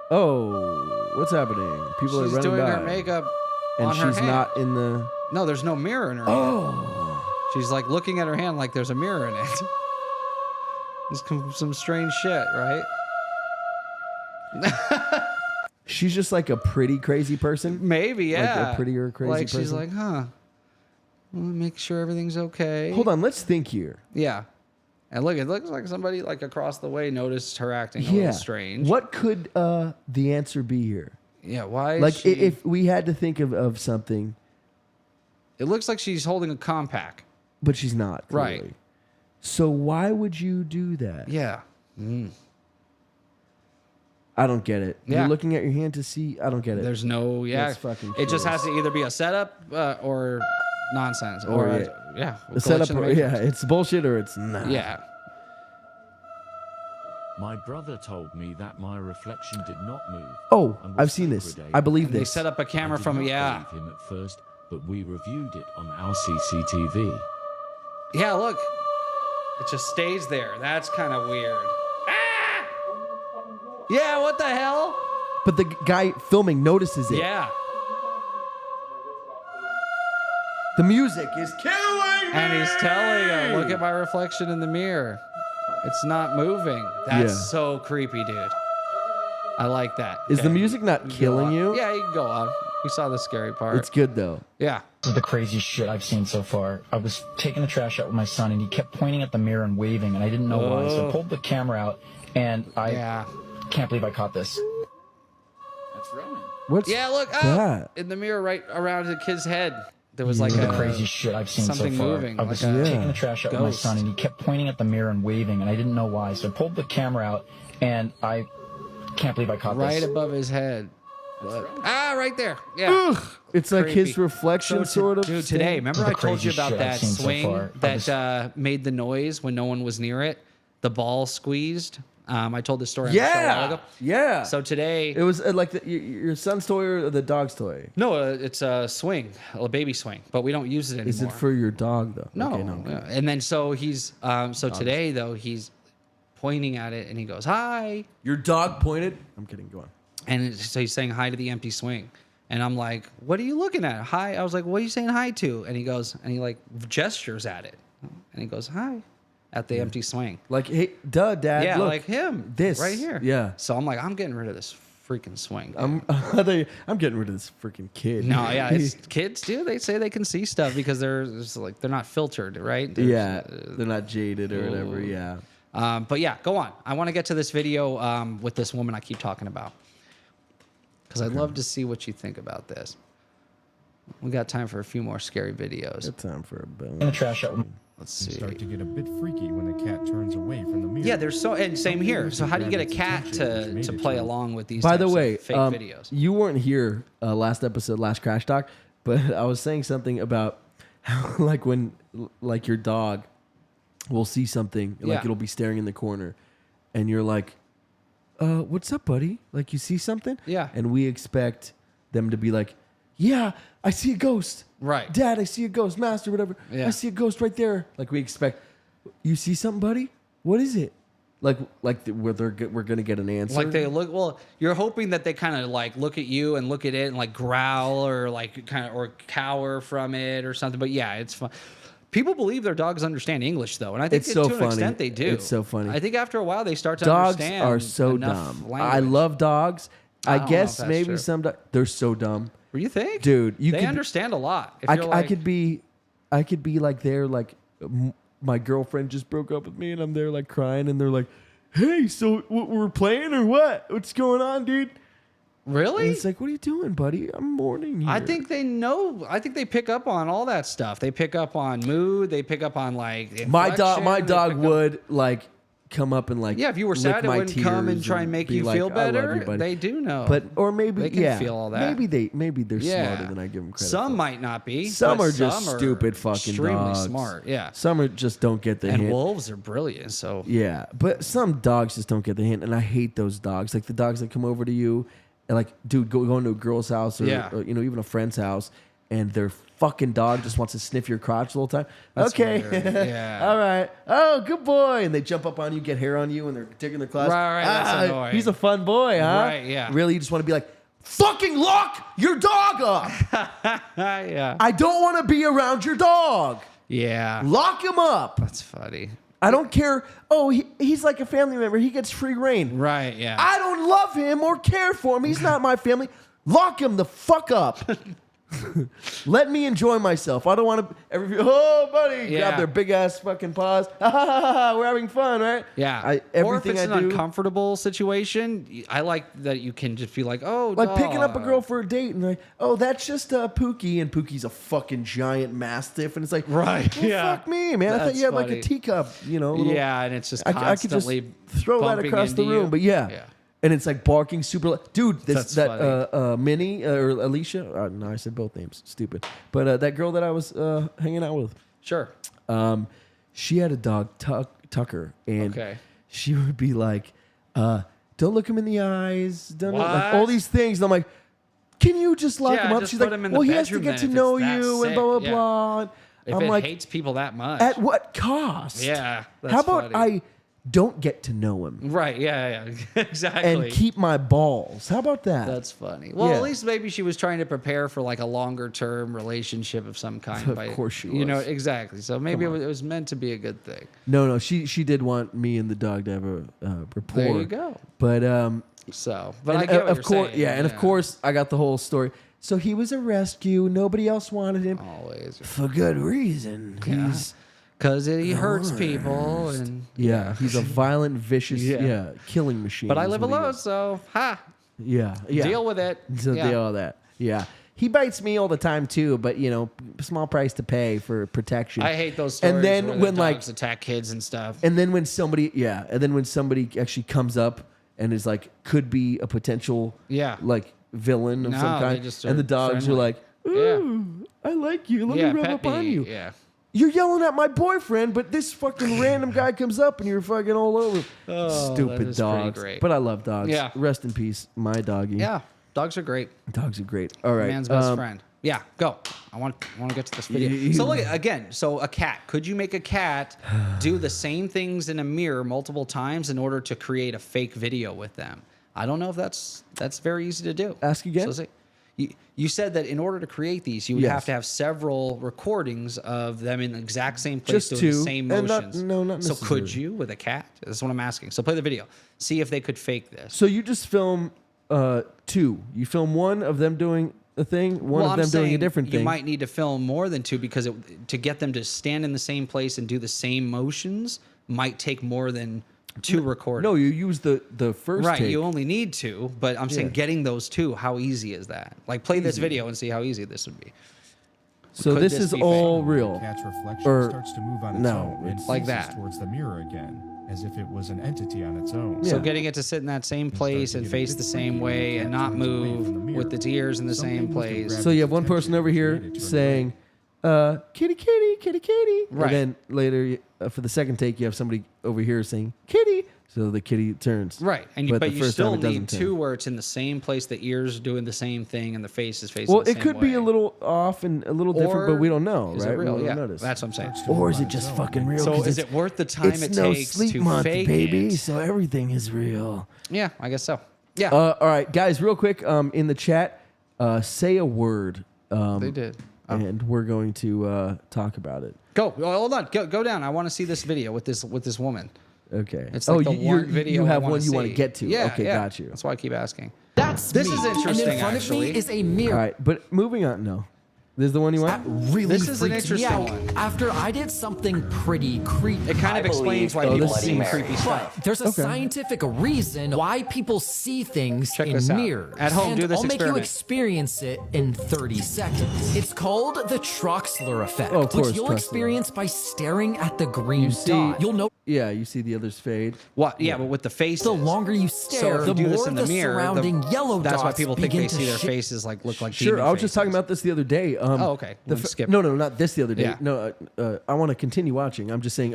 Oh, what's happening? People She's are running doing by. her makeup and on her she's hand. not in the. No, there's no mirror in her hand. She's like looking at her hand like there's a mirror in it. It's some strange shit, right? She's just like a pretty crazy person. Maybe, yeah. Like a prettier crazy like person. she's like, huh. Well, make sure everything's okay. Hold on, let's think here. Yeah. And look, it looks like somebody like across the way noticed her acting a little strange. What could the answer be here? Yeah, why is Like she... if we had to think of something, It looks like she's holding a compact. but she's not. Right. Clearly. So why would you do that? Yeah. I don't get it. Yeah. You're looking at your hand to see. I don't get it. There's no, That's fucking It just curious. has to either be a setup or nonsense. Or, Or, a The setup, glitch in the Matrix. it's bullshit or it's not. Yeah. My brother told me that my reflection did not move. Oh, and was I've seen this. sacred, I believe They this. set up a camera I did from, not believe him at first, but we reviewed it on our CCTV. Yeah, look. It just stays there. That's kind of weird. Ah! Yeah, what the hell? But the guy filming notices it. Yeah. The music is killing me. And he's telling him, look at my reflection in the mirror. It's not moving. That's Yeah. so creepy, dude. I like that. Is the Okay, music not can go killing on. you? Yeah, you can go on. We saw the scary part. It's good though. Yeah. This is the craziest shit I've seen so far. I was taking the trash out with my son, and he kept pointing at the mirror and waving, and I didn't know why. So I pulled the camera out, and I can't believe I caught this. That's Roman. What's Yeah, look. that? In the mirror right around the kid's head. There was This like is the craziest shit I've seen so something far. moving. I was like a taking the trash out with my ghost. son, and he kept pointing at the mirror and waving, and I didn't know why. So I pulled the camera out, and I can't believe I caught right this. above his head. Right there. Yeah. It's like his Creepy. reflection, sort of. Dude, thing. today, remember The I told you craziest about shit I've that seen so swing far. that made the noise when no one was near it? The ball squeezed. I told this story on the show a while Yeah, ago. yeah. So today, It was like your son's toy or the dog's toy. no, it's a swing, a baby swing, but we don't use it anymore. Is it for your dog though? No. Okay, no. Yeah. And then so he's today though he's pointing at it and he goes hi, Your dog pointed. I'm kidding. Go on. and so he's saying hi to the empty swing, and I'm like, what are you looking at? Hi. I was like, what are you saying hi to? And he goes and he like gestures at it, and he goes hi at the empty swing. Like, hey, duh, Dad. Yeah, look, like him. This right here. Yeah. So I'm like, I'm getting rid of this freaking swing. I'm getting rid of this freaking kid. No, yeah, it's kids do. They say they can see stuff because they're not filtered, right? Yeah, they're not jaded or whatever. Yeah. But yeah, go on. I want to get to this video with this woman I keep talking about because I'd love to see what you think about this. We got time for a few more scary videos. Good time for a bone. Taking the trash out. Let's see. Start to get a bit freaky when the cat turns away from the mirror. Yeah, there's and same here. So how do you get a cat to play along with these? By the types way, of fake videos? you weren't here last episode, last Crash Talk, but I was saying something about how, like, when like your dog will see something, like Yeah. it'll be staring in the corner, and you're like, "What's up, buddy? Like, you see something?" Yeah. And we expect them to be like, "Yeah, I see a ghost." Right. Dad, I see a ghost. Master, whatever. Yeah. I see a ghost right there. Like, we expect. You see something, buddy? What is it? Like we're gonna get an answer. Like they look. Well, you're hoping that they kind of like look at you and look at it and like growl or like kind of or cower from it or something. But yeah, it's fun. People believe their dogs understand English though, and I think It's so to an funny. extent they do. It's so funny. I think after a while they start to Dogs understand. are so enough dumb. language. I love dogs. I don't know if guess that's maybe true. they're so dumb. You think, Dude, they understand a lot. If I you're like, could be I could be like there, like my girlfriend just broke up with me, and I'm there like crying, and they're like, "Hey, so we're playing or what? What's going on, dude?" Really? And it's like, what are you doing, buddy? I'm mourning here. I think they know. I think they pick up on all that stuff. They pick up on mood. They pick up on like my inflection, dog would like come up and like if you were sad, it wouldn't come and try and make you feel better. You, they do know, but or maybe they can feel all that. Maybe they're smarter than I give them credit. Some for. might not be. Some are just stupid fucking extremely dogs. Smart. Yeah. Some are just don't get the hint. And wolves are brilliant. So yeah, but some dogs just don't get the hint, and I hate those dogs. Like the dogs that come over to you. And like, dude, going to a girl's house or you know, even a friend's house, and their fucking dog just wants to sniff your crotch the whole time. That's okay, yeah. All right. Oh, good boy. And they jump up on you, get hair on you, and they're digging their claws. Right. That's annoying. He's a fun boy, huh? Right. Yeah. Really, you just want to be like, fucking lock your dog up. Yeah. I don't want to be around your dog. Yeah. Lock him up. That's funny. I don't care. Oh, he's like a family member. He gets free reign. Right, yeah. I don't love him or care for him. He's not my family. Lock him the fuck up. Let me enjoy myself. I don't want to. Oh, buddy, grab their big ass fucking paws. We're having fun, right? Yeah. Or if it's an uncomfortable situation, I like that you can just be like, oh, like picking up a girl for a date and like, oh, that's just Pookie, and Pookie's a fucking giant mastiff, and it's like, right, well, fuck me, man. I thought you had like a teacup, you know? Little, and it's just I could just throw that across the room, but yeah. And it's like barking super dude. That Minnie or Alicia. No, I said both names. Stupid. But that girl that I was hanging out with. Sure. She had a dog, Tucker, and she would be like, "Don't look him in the eyes. Don't like all these things." And I'm like, "Can you just lock him up?" She's like, "Well, he has to get to know you and blah blah blah." If I'm it like, hates people that much, at what cost? Yeah. How about I don't get to know him? Right, yeah, exactly. And keep my balls. How about that? That's funny. Well, at least maybe she was trying to prepare for like a longer term relationship of some kind. Of course she was. You know, exactly. So maybe it was meant to be a good thing. No, she did want me and the dog to have a rapport. There you go. But but I get what of you're course, saying. yeah, and of course I got the whole story. So he was a rescue. Nobody else wanted him. Always. For good reason. Yeah. He's because he hurts people and he's a violent, vicious, killing machine. But I live alone, so deal with it. So deal with that. Yeah. He bites me all the time too, but you know, small price to pay for protection. I hate those stories. And then where when the dogs attack kids and stuff. And then when somebody, actually comes up and is like, could be a potential, like villain of some kind, and the dogs are like, ooh, I like you. Let me rub up on you. Yeah. You're yelling at my boyfriend, but this fucking random guy comes up and you're fucking all over. Stupid dogs. But I love dogs. Yeah. Rest in peace, my doggy. Yeah. Dogs are great. Dogs are great. All right. Man's best friend. Yeah, go. I want to get to this video. So look again. So a cat. Could you make a cat do the same things in a mirror multiple times in order to create a fake video with them? I don't know if that's very easy to do. Ask again. So you said that in order to create these, you would have to have several recordings of them in the exact same place Just doing two. the same And motions. not so necessarily. could you with a cat? That's what I'm asking. So play the video. See if they could fake this. So you just film two. You film one of them doing a thing, one of them doing a different thing. You might need to film more than two because to get them to stand in the same place and do the same motions might take more than two recordings. No, you use the first right, take. you only need two, but I'm saying getting those two, how easy is that? Like play this video and see how easy this would be. So Could this is be all fake? real. Cat's reflection Or- starts to move on its no, own and like faces that. towards the mirror again, as if it was an entity on its own. So getting it to sit in that same place and face the same way and not move with its ears in the same place. So you have one person over here saying, kitty, kitty, kitty, kitty. Right. And then later, for the second take, you have somebody over here saying, kitty. So the kitty turns. Right, and But but the you first still time it doesn't need turn. two where it's in the same place, the ears doing the same thing, and the face is facing Well, the it same could be a way. little off and a little different, but we don't know, Is right? it real? We Yeah, don't notice. that's what I'm saying. Or is it just fucking real? So 'Cause is it's- it worth the time it's it no takes sleep to month, fake baby, it? so everything is real. Yeah, I guess so. Yeah. All right, guys, real quick, in the chat, say a word. They did. And we're going to talk about it. Go. Oh, hold on. Go down. I want to see this video with this woman. Okay. It's like the you're- one video you I have wanna one you want to see. get to. Yeah, Okay, yeah. got you. That's why I keep asking. That's This me. is interesting, And in front actually. of me is a mirror. All right, but moving on. No. This is the one you That want? really This is an freaked me interesting out one. after I did something pretty creepy. It kind of explains why people see creepy stuff. But there's a scientific reason why people see things Check in this out. mirrors. At home, and do this I'll make you experiment. experience it in 30 seconds. It's called the Troxler effect, Oh, of course, which you'll Troxler. experience by staring at the green You see, dot. You'll know yeah, you see the others fade. What? Yeah, but with the faces. the longer you stare, So if the you do more this in the mirror, surrounding yellow that's dots why people think begin they to see their shift. faces like look like Sure, demon I was just talking faces. about this the other day. Oh, okay. The Skip. No, not this the other day. Yeah. No, I want to continue watching. I'm just saying,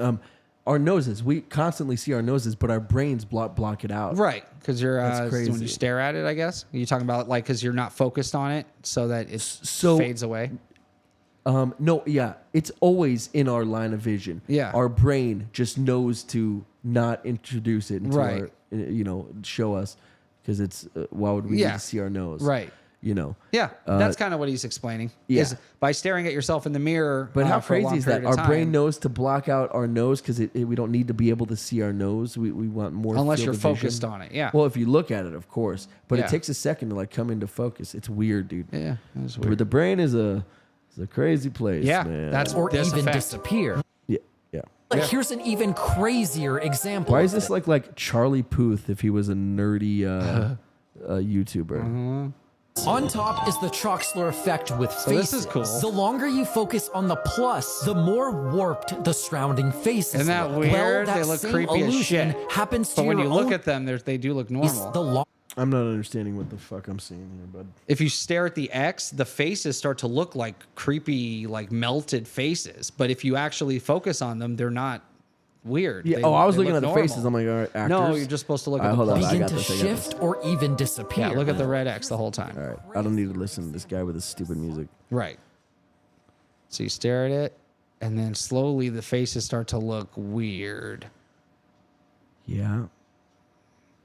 our noses. We constantly see our noses, but our brains block it out. Right, because you're That's when crazy. you stare at it. I guess you're talking about like because you're not focused on it, so that it fades away. No, yeah, it's always in our line of vision. Yeah. Our brain just knows to not introduce it into Right. our, show us because it's why would we need Yeah. to see our nose? Right. Yeah, that's kind of what he's explaining. yeah. Is by staring at yourself in the mirror. But how for a long crazy is that? period of Our brain time, knows to block out our nose because we don't need to be able to see our nose. We want more. Unless field you're of vision. focused on it, yeah. Well, if you look at it, of course. But Yeah. it takes a second to like come into focus. It's weird, dude. Yeah, it's But weird. the brain is a crazy place. Yeah, man. that's or this even effect. disappear. yeah. Like, here's an even crazier example. Why of is this it. like Charlie Puth if he was a nerdy YouTuber? Mm-hmm. On top is the Troxler effect with faces. So this is cool. The longer you focus on the plus, the more warped the surrounding faces. Isn't that look. weird? Well, that They look same creepy as illusion shit. happens to But when your you look own at them, they do look is normal. the I'm not understanding what the fuck I'm seeing here, bud. If you stare at the X, the faces start to look like creepy, like melted faces. But if you actually focus on them, they're not weird. Yeah. They- I was they looking look at the normal. faces. I'm like, all right, actors. No, you're just supposed to look at the hold on. plus. I begin got to this. I got shift this. or even disappear. Yeah, look at the red X the whole time. All right. I don't need to listen to this guy with his stupid music. Right. So you stare at it, and then slowly the faces start to look weird. Yeah.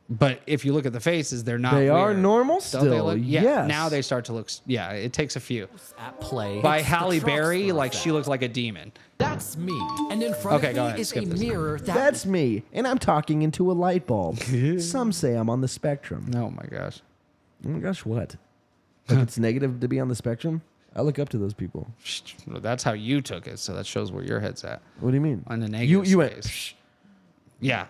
But if you look at the faces, they're not. They are weird. normal Don't they still, look? Yeah. yes. Now they start to look. Yeah. It takes a few. At play. By It's the Halle Berry, Troxler like effect. she looks like a demon. That's me. And in front Okay, of go me ahead, is a skip this. mirror that That's me, and I'm talking into a light bulb. Some say I'm on the spectrum. Oh my gosh. Oh my gosh, what? Like it's negative to be on the spectrum? I look up to those people. That's how you took it, so that shows where your head's at. What do you mean? On the negative You went. space. Yeah.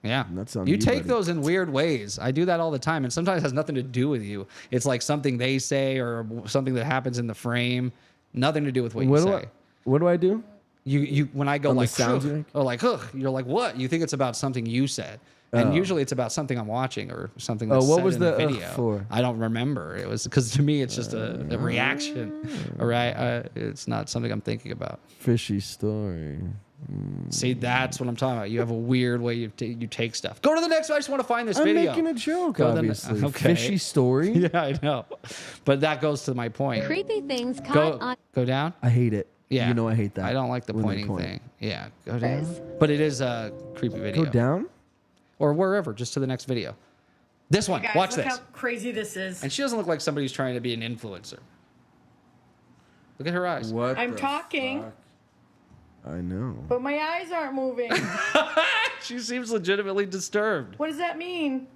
Yeah. That's on You you, take buddy. those in weird ways. I do that all the time, and sometimes it has nothing to do with you. It's like something they say or something that happens in the frame. Nothing to do with what you say. What do I do? You when I go On the like sounds you "Ugh," make? or like ugh, you're like what? You think it's about something you said. And Oh. usually it's about something I'm watching or something Oh, that's what said was in the the ugh video. for? I don't remember. It was because to me it's just a reaction. All right, it's not something I'm thinking about. Fishy story. See, that's what I'm talking about. You have a weird way you take stuff. Go to the next one. I just want to find this I'm video. making a joke, Go to the- obviously. okay. Fishy story. Yeah, I know. But that goes to my point. Creepy things caught on. Go down. I hate it. Yeah. You know I hate that. I don't like the when they pointing point. thing. Yeah, go down. But it is a creepy video. Go down? Or wherever, just to the next video. This one. Guys, Watch look this. how crazy this is. And she doesn't look like somebody who's trying to be an influencer. Look at her eyes. What? I'm the talking, fuck? I know. but my eyes aren't moving. She seems legitimately disturbed, What does that mean?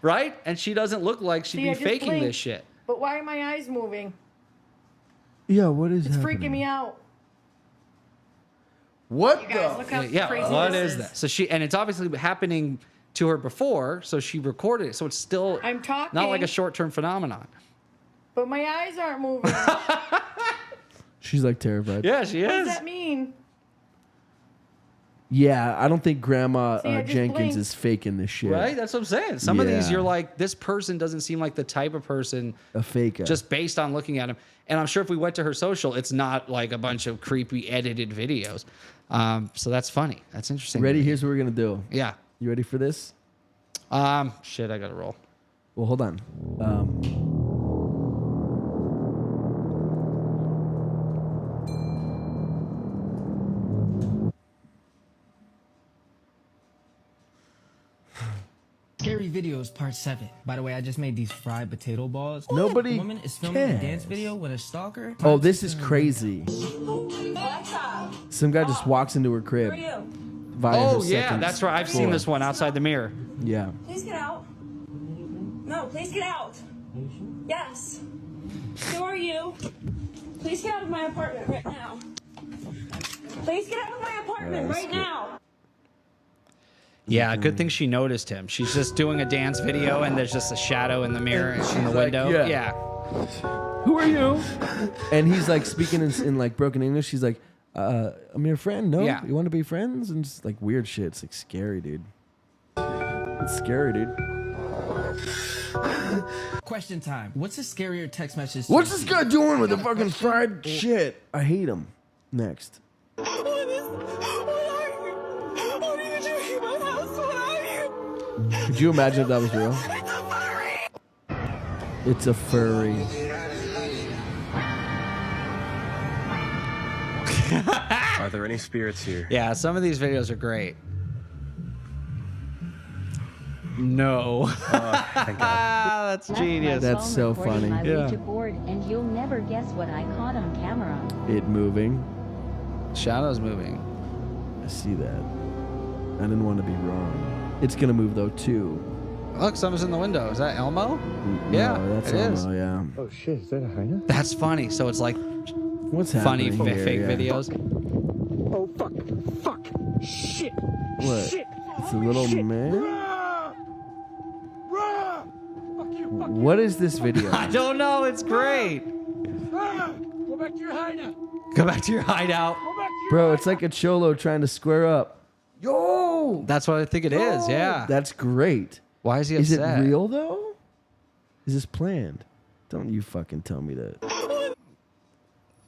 right? And she doesn't look like she'd See, I be just faking blinked. this shit. But why are my eyes moving? Yeah, what is It's happening? freaking me out. What You guys, look how Yeah, crazy what this is that? So and it's obviously happening to her before, so she recorded it. So it's still I'm talking, not like a short-term phenomenon. but my eyes aren't moving. She's like terrified. Yeah, she What does is. that mean? Yeah, I don't think Grandma See, I just Jenkins blinked. is faking this shit. Right? That's what I'm saying. Some of these, Yeah. you're like, this person doesn't seem like the type of person A faker. just based on looking at him. And I'm sure if we went to her social, it's not like a bunch of creepy edited videos. So that's funny. That's interesting. Ready? Here's what we're gonna do. Yeah. You ready for this? Shit, I gotta roll. Well, hold on. Scary Videos Part 7. By the way, I just made these fried potato balls. Nobody A woman is filming a cares. dance video with a stalker. Oh, this is crazy. Some guy just walks into her crib. Via Oh, her yeah, second that's right. I've seen floor. this one outside the mirror. Yeah. Please get out. No, please get out. Yes. Who are you? Please get out of my apartment right now. Please get out of my apartment right now. Yeah, good thing she noticed him. She's just doing a dance video, and there's just a shadow in the mirror in the window. Yeah. Who are you? And he's like speaking in like broken English. He's like, I'm your friend. No, you want to be friends? And just like weird shit. It's like scary, dude. It's scary, dude. Question time. What's a scarier text message? What's this guy doing with the fucking fried shit? I hate him. Next. What are you doing in my house? What are you? Could you imagine if that was real? It's a furry. Are there any spirits here? Yeah, some of these videos are great. No. Thank God. That's genius. That's so funny. Yeah. Board, and you'll never guess what I caught on camera. It moving. Shadows moving. I see that. I didn't want to be wrong. It's gonna move though too. Look, someone's in the window. Is that Elmo? Yeah, No, that's it is. Elmo, yeah. Oh shit, is that a hyena? That's funny. So it's like What's funny happening here? fake Yeah. videos. Oh, fuck, shit, What? shit. It's a little man. What is this video? I don't know. It's great. Go back to your hideout. Go back to your hideout. Bro, it's like a cholo trying to square up. Yo! That's what I think it is. Yeah. That's great. Why is he Is it upset? real though? Is this planned? Don't you fucking tell me that.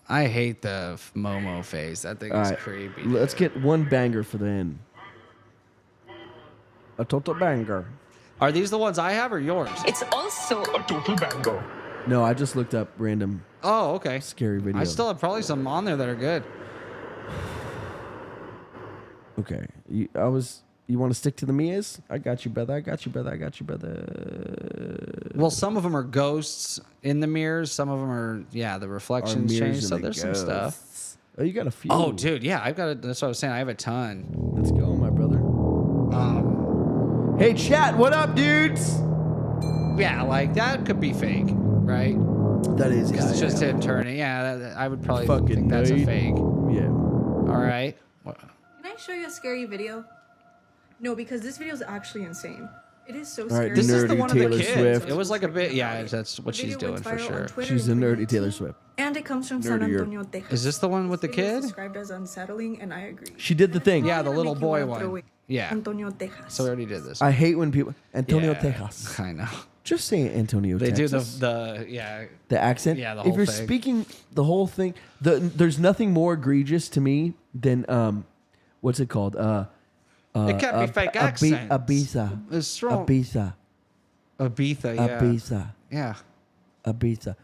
I hate the Momo face. That thing All is right, creepy. let's get one banger for the end. A total banger. Are these the ones I have or yours? It's also a total bango. No, I just looked up random Oh, okay. scary videos. I still have probably some on there that are good. Okay. You want to stick to the Mias? I got you, brother. I got you, brother. I got you, brother. Well, some of them are ghosts in the mirrors. Some of them are, the reflections mirrors change. and So the there's some stuff. ghosts. Oh, you got a few. Oh, dude, yeah, I've got. That's what I was saying. I have a ton. Let's go, my brother. Hey, chat. What up, dudes? Yeah, like that could be fake, right? That is. Because it's just him turning. Yeah, I would probably think that's a fake. Yeah. All right. Can I show you a scary video? No, because this video is actually insane. It is so scary. This is the one of the Taylor kids. Swift. It was like a bit. Yeah, that's what she's Video doing went for viral on sure. Twitter She's a in nerdy Taylor Swift. And it comes from San Nerdier. Antonio, Texas. Is this the one with the This video is kid? described as unsettling, and I agree. She did the thing. Yeah, the little Make you boy wanna throw one. it. Yeah. Antonio, Texas. So we already did this. I hate when people Antonio Yeah, Texas. I know. Just say Antonio. They Texas. do the the accent. Yeah, the if whole you're thing. speaking the whole thing, there's nothing more egregious to me than what's it called? It can't be fake accents. Ibiza. It's strong. Ibiza. Ibiza, yeah. Ibiza. Yeah. Ibiza.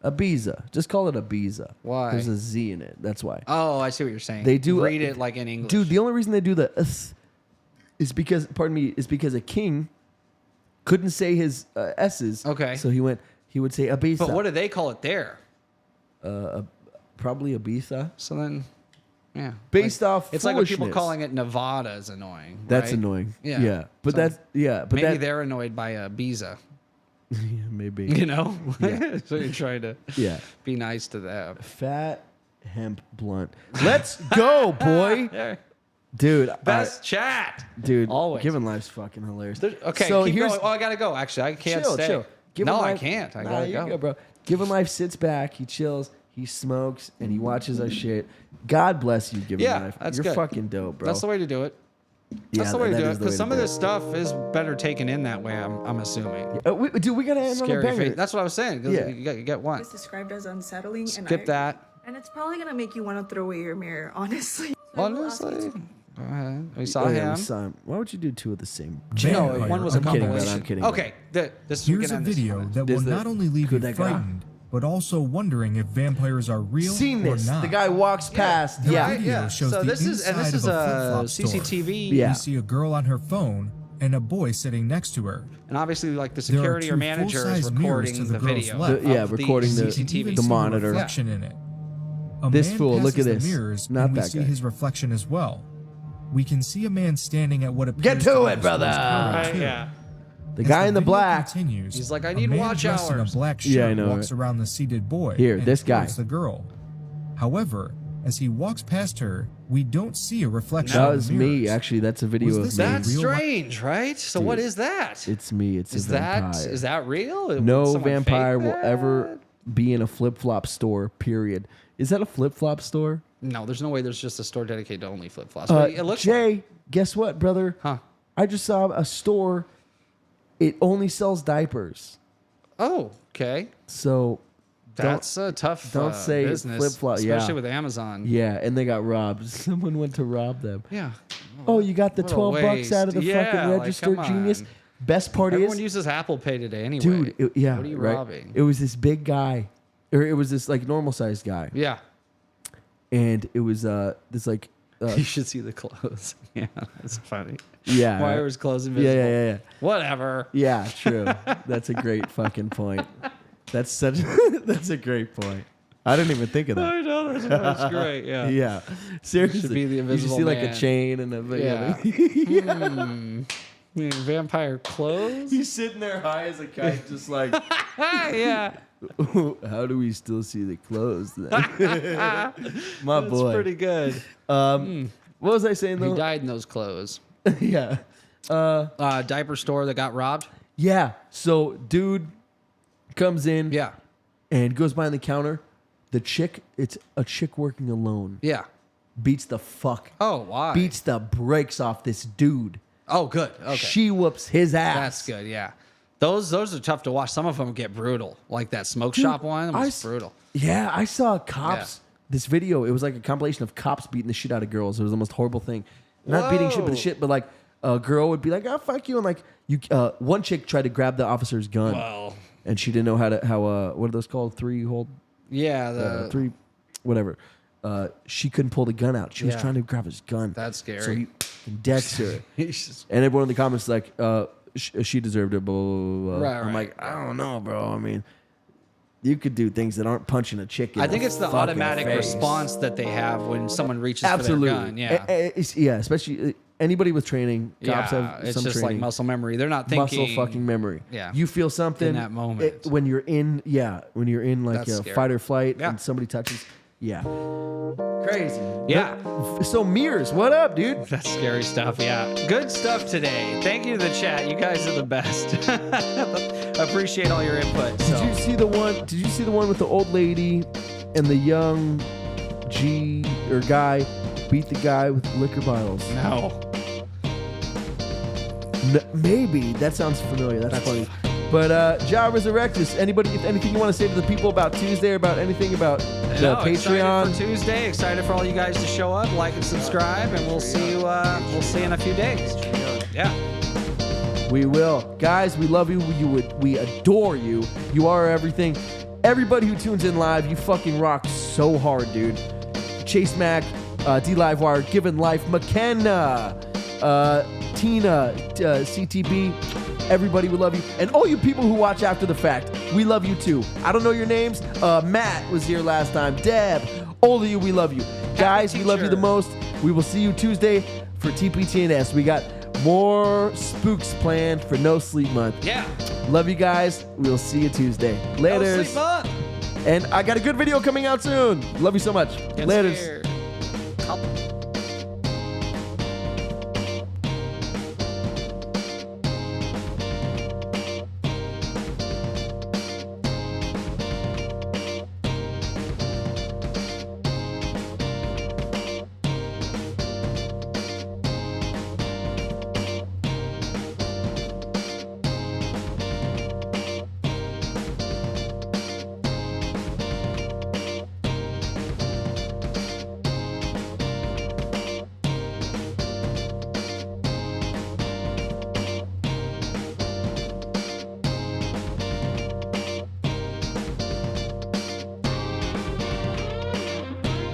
Ibiza. Just call it Ibiza. Why? There's a Z in it. That's why. Oh, I see what you're saying. They do read it like in English. Dude, the only reason they do the is because, pardon me, is because a king couldn't say his S's. Okay. So he would say Ibiza. But what do they call it there? Probably Ibiza. So then, yeah. Based off It's like when people foolishness. calling it Nevada is annoying. That's right? annoying. Yeah. Yeah. But So but maybe that, they're annoyed by Ibiza. yeah, maybe. You know? Yeah. So you're trying to Yeah. be nice to them. Fat hemp blunt. Let's go, boy. There. Dude. Best chat. Dude, Always. Giving Life's fucking hilarious. Okay, so keep here's going. Oh, I gotta go. Actually, I can't chill, stay. chill. Giving No, I Life- can't. I Nah, gotta you go. go, bro. Giving Life sits back, he chills, he smokes, and he watches our shit. God bless you, Giving Yeah, Life. that's You're good. fucking dope, bro. That's the way to do it. Yeah, That's the way to that do is it. the way Because to some do of it. this stuff is better taken in that way. I'm assuming. Dude, we gotta end on a Scary banger. face. That's what I was saying. 'Cause Yeah. you get one. It's described as unsettling, and I Skip agree. that. And it's probably gonna make you want to throw away your mirror, honestly. Honestly. Go ahead. We saw Oh, yeah, him. we saw him. Why would you do two of the same? No, one was a I'm kidding, compilation. brother, I'm kidding. Okay, this we Here's can a end this video one. that will not only leave you Kudega. frightened, but also wondering if vampires are real Seen or this. not. The guy walks past. The Yeah. video shows So the this is inside this is of a a flip-flop store. CCTV. Yeah. You see a girl on her phone and a boy sitting next to her. And obviously, like the There are security or two manager is full-size mirrors recording to the the girl's video. left. Yeah, of recording You the- can CCTV. even the see a monitor. reflection in it. A This man fool, look passes at the this. mirrors, Not and we that see guy. his reflection as well. We can see a man standing at what appears Get to be it, the brother. store's counter, Right, too. yeah. The guy in the black. Continues, He's like, I a need man watch dressed in a hours. black shirt Yeah, I know, walks right? around the seated boy. Here, and this guy. towards the girl. However, as he walks past her, we don't see a reflection. That of was the me. mirrors. Actually, that's a video Was of this me. a That's real life- strange, right? So Dude, what is that? It's me. It's Is a vampire. that is that real? Would No someone vampire fake will that? ever be in a flip flop store. Period. Is that a flip flop store? No, there's no way. There's just a store dedicated to only flip flops. But it looks Jay, guess what, brother? Huh? I just saw a store. It only sells diapers. Oh, okay. So That's a tough don't say business, flip-flop, yeah. especially with Amazon. yeah, and they got robbed. Someone went to rob them. Yeah. Oh, you got the What a $12 out of the waste. Yeah, fucking like, register, come genius. on. Best part Everyone is, uses Apple Pay today anyway. dude. Yeah, What are you right? robbing? It was this big guy, or it was this like normal sized guy. Yeah. And it was this like You should see the clothes. Yeah, that's funny. yeah. Why right? are his clothes Yeah, invisible? yeah. Whatever. Yeah, true. That's a great fucking point. That's such. That's a great point. I didn't even think of that. I know that's great. Yeah. Yeah, seriously. Should be the you should invisible see like a man. chain and a Yeah. yeah. Vampire clothes? He's sitting there high as a kite, just like, Yeah. how do we still see the clothes then? My That's boy. pretty good. What was I saying He though? died in those clothes. Yeah. Diaper store that got robbed? Yeah. So dude comes in. Yeah. And goes behind the counter. The chick, it's a chick working alone. Yeah. Beats the fuck. Oh, why? Beats the brakes off this dude. Oh, good. Okay. She whoops his ass. That's good, yeah. Those are tough to watch. Some of them get brutal. Like that smoke shop one was brutal. Yeah, I saw cops. This video, it was like a compilation of cops beating the shit out of girls. It was the most horrible thing. Not beating shit, but the shit. But like a girl would be like, "Oh fuck you," and like you. One chick tried to grab the officer's gun, Well. and she didn't know how what are those called? Three hold. Yeah, the three, whatever. She couldn't pull the gun out. She was Yeah. trying to grab his gun. That's scary. So he decks her, Jesus. and everyone in the comments is like, she deserved it. Blah, blah, blah, blah. Right, I'm right. like, I don't know, bro. I mean, you could do things that aren't punching a chick. In I think it's the fucking automatic face. response that they have when someone reaches Absolutely. for their gun. Yeah. Yeah, especially anybody with training. Cops have it's some just training. like muscle memory. They're not thinking Muscle fucking memory. Yeah. You feel something in that moment. when you're in like That's a scary. fight or flight Yeah. and somebody touches. Yeah. Crazy. Yeah. So mirrors, what up, dude? That's scary stuff. Yeah. Good stuff today. Thank you to the chat. You guys are the best. Appreciate all your input. So. Did you see the one? Did you see the one with the old lady and the young guy beat the guy with liquor bottles? No. Maybe that sounds familiar. That's funny. But Ja Resurrectus, anybody, if anything you want to say to the people about Tuesday or about anything about the Excited Patreon? for Tuesday. Excited for all you guys to show up, like and subscribe, and we'll see you. We'll see you in a few days. Yeah. We will, guys. We love you. We adore you. You are everything. Everybody who tunes in live, you fucking rock so hard, dude. Chase Mac, D Livewire, Given Life, McKenna, Tina, CTB. Everybody, we love you. And all you people who watch after the fact, we love you too. I don't know your names. Matt was here last time. Deb, all of you, we love you. Guys, we love you the most. We will see you Tuesday for TPTNS. We got more spooks planned for No Sleep Month. Yeah. Love you guys. We'll see you Tuesday. Laters. No Sleep Month. And I got a good video coming out soon. Love you so much. Get Laters. scared.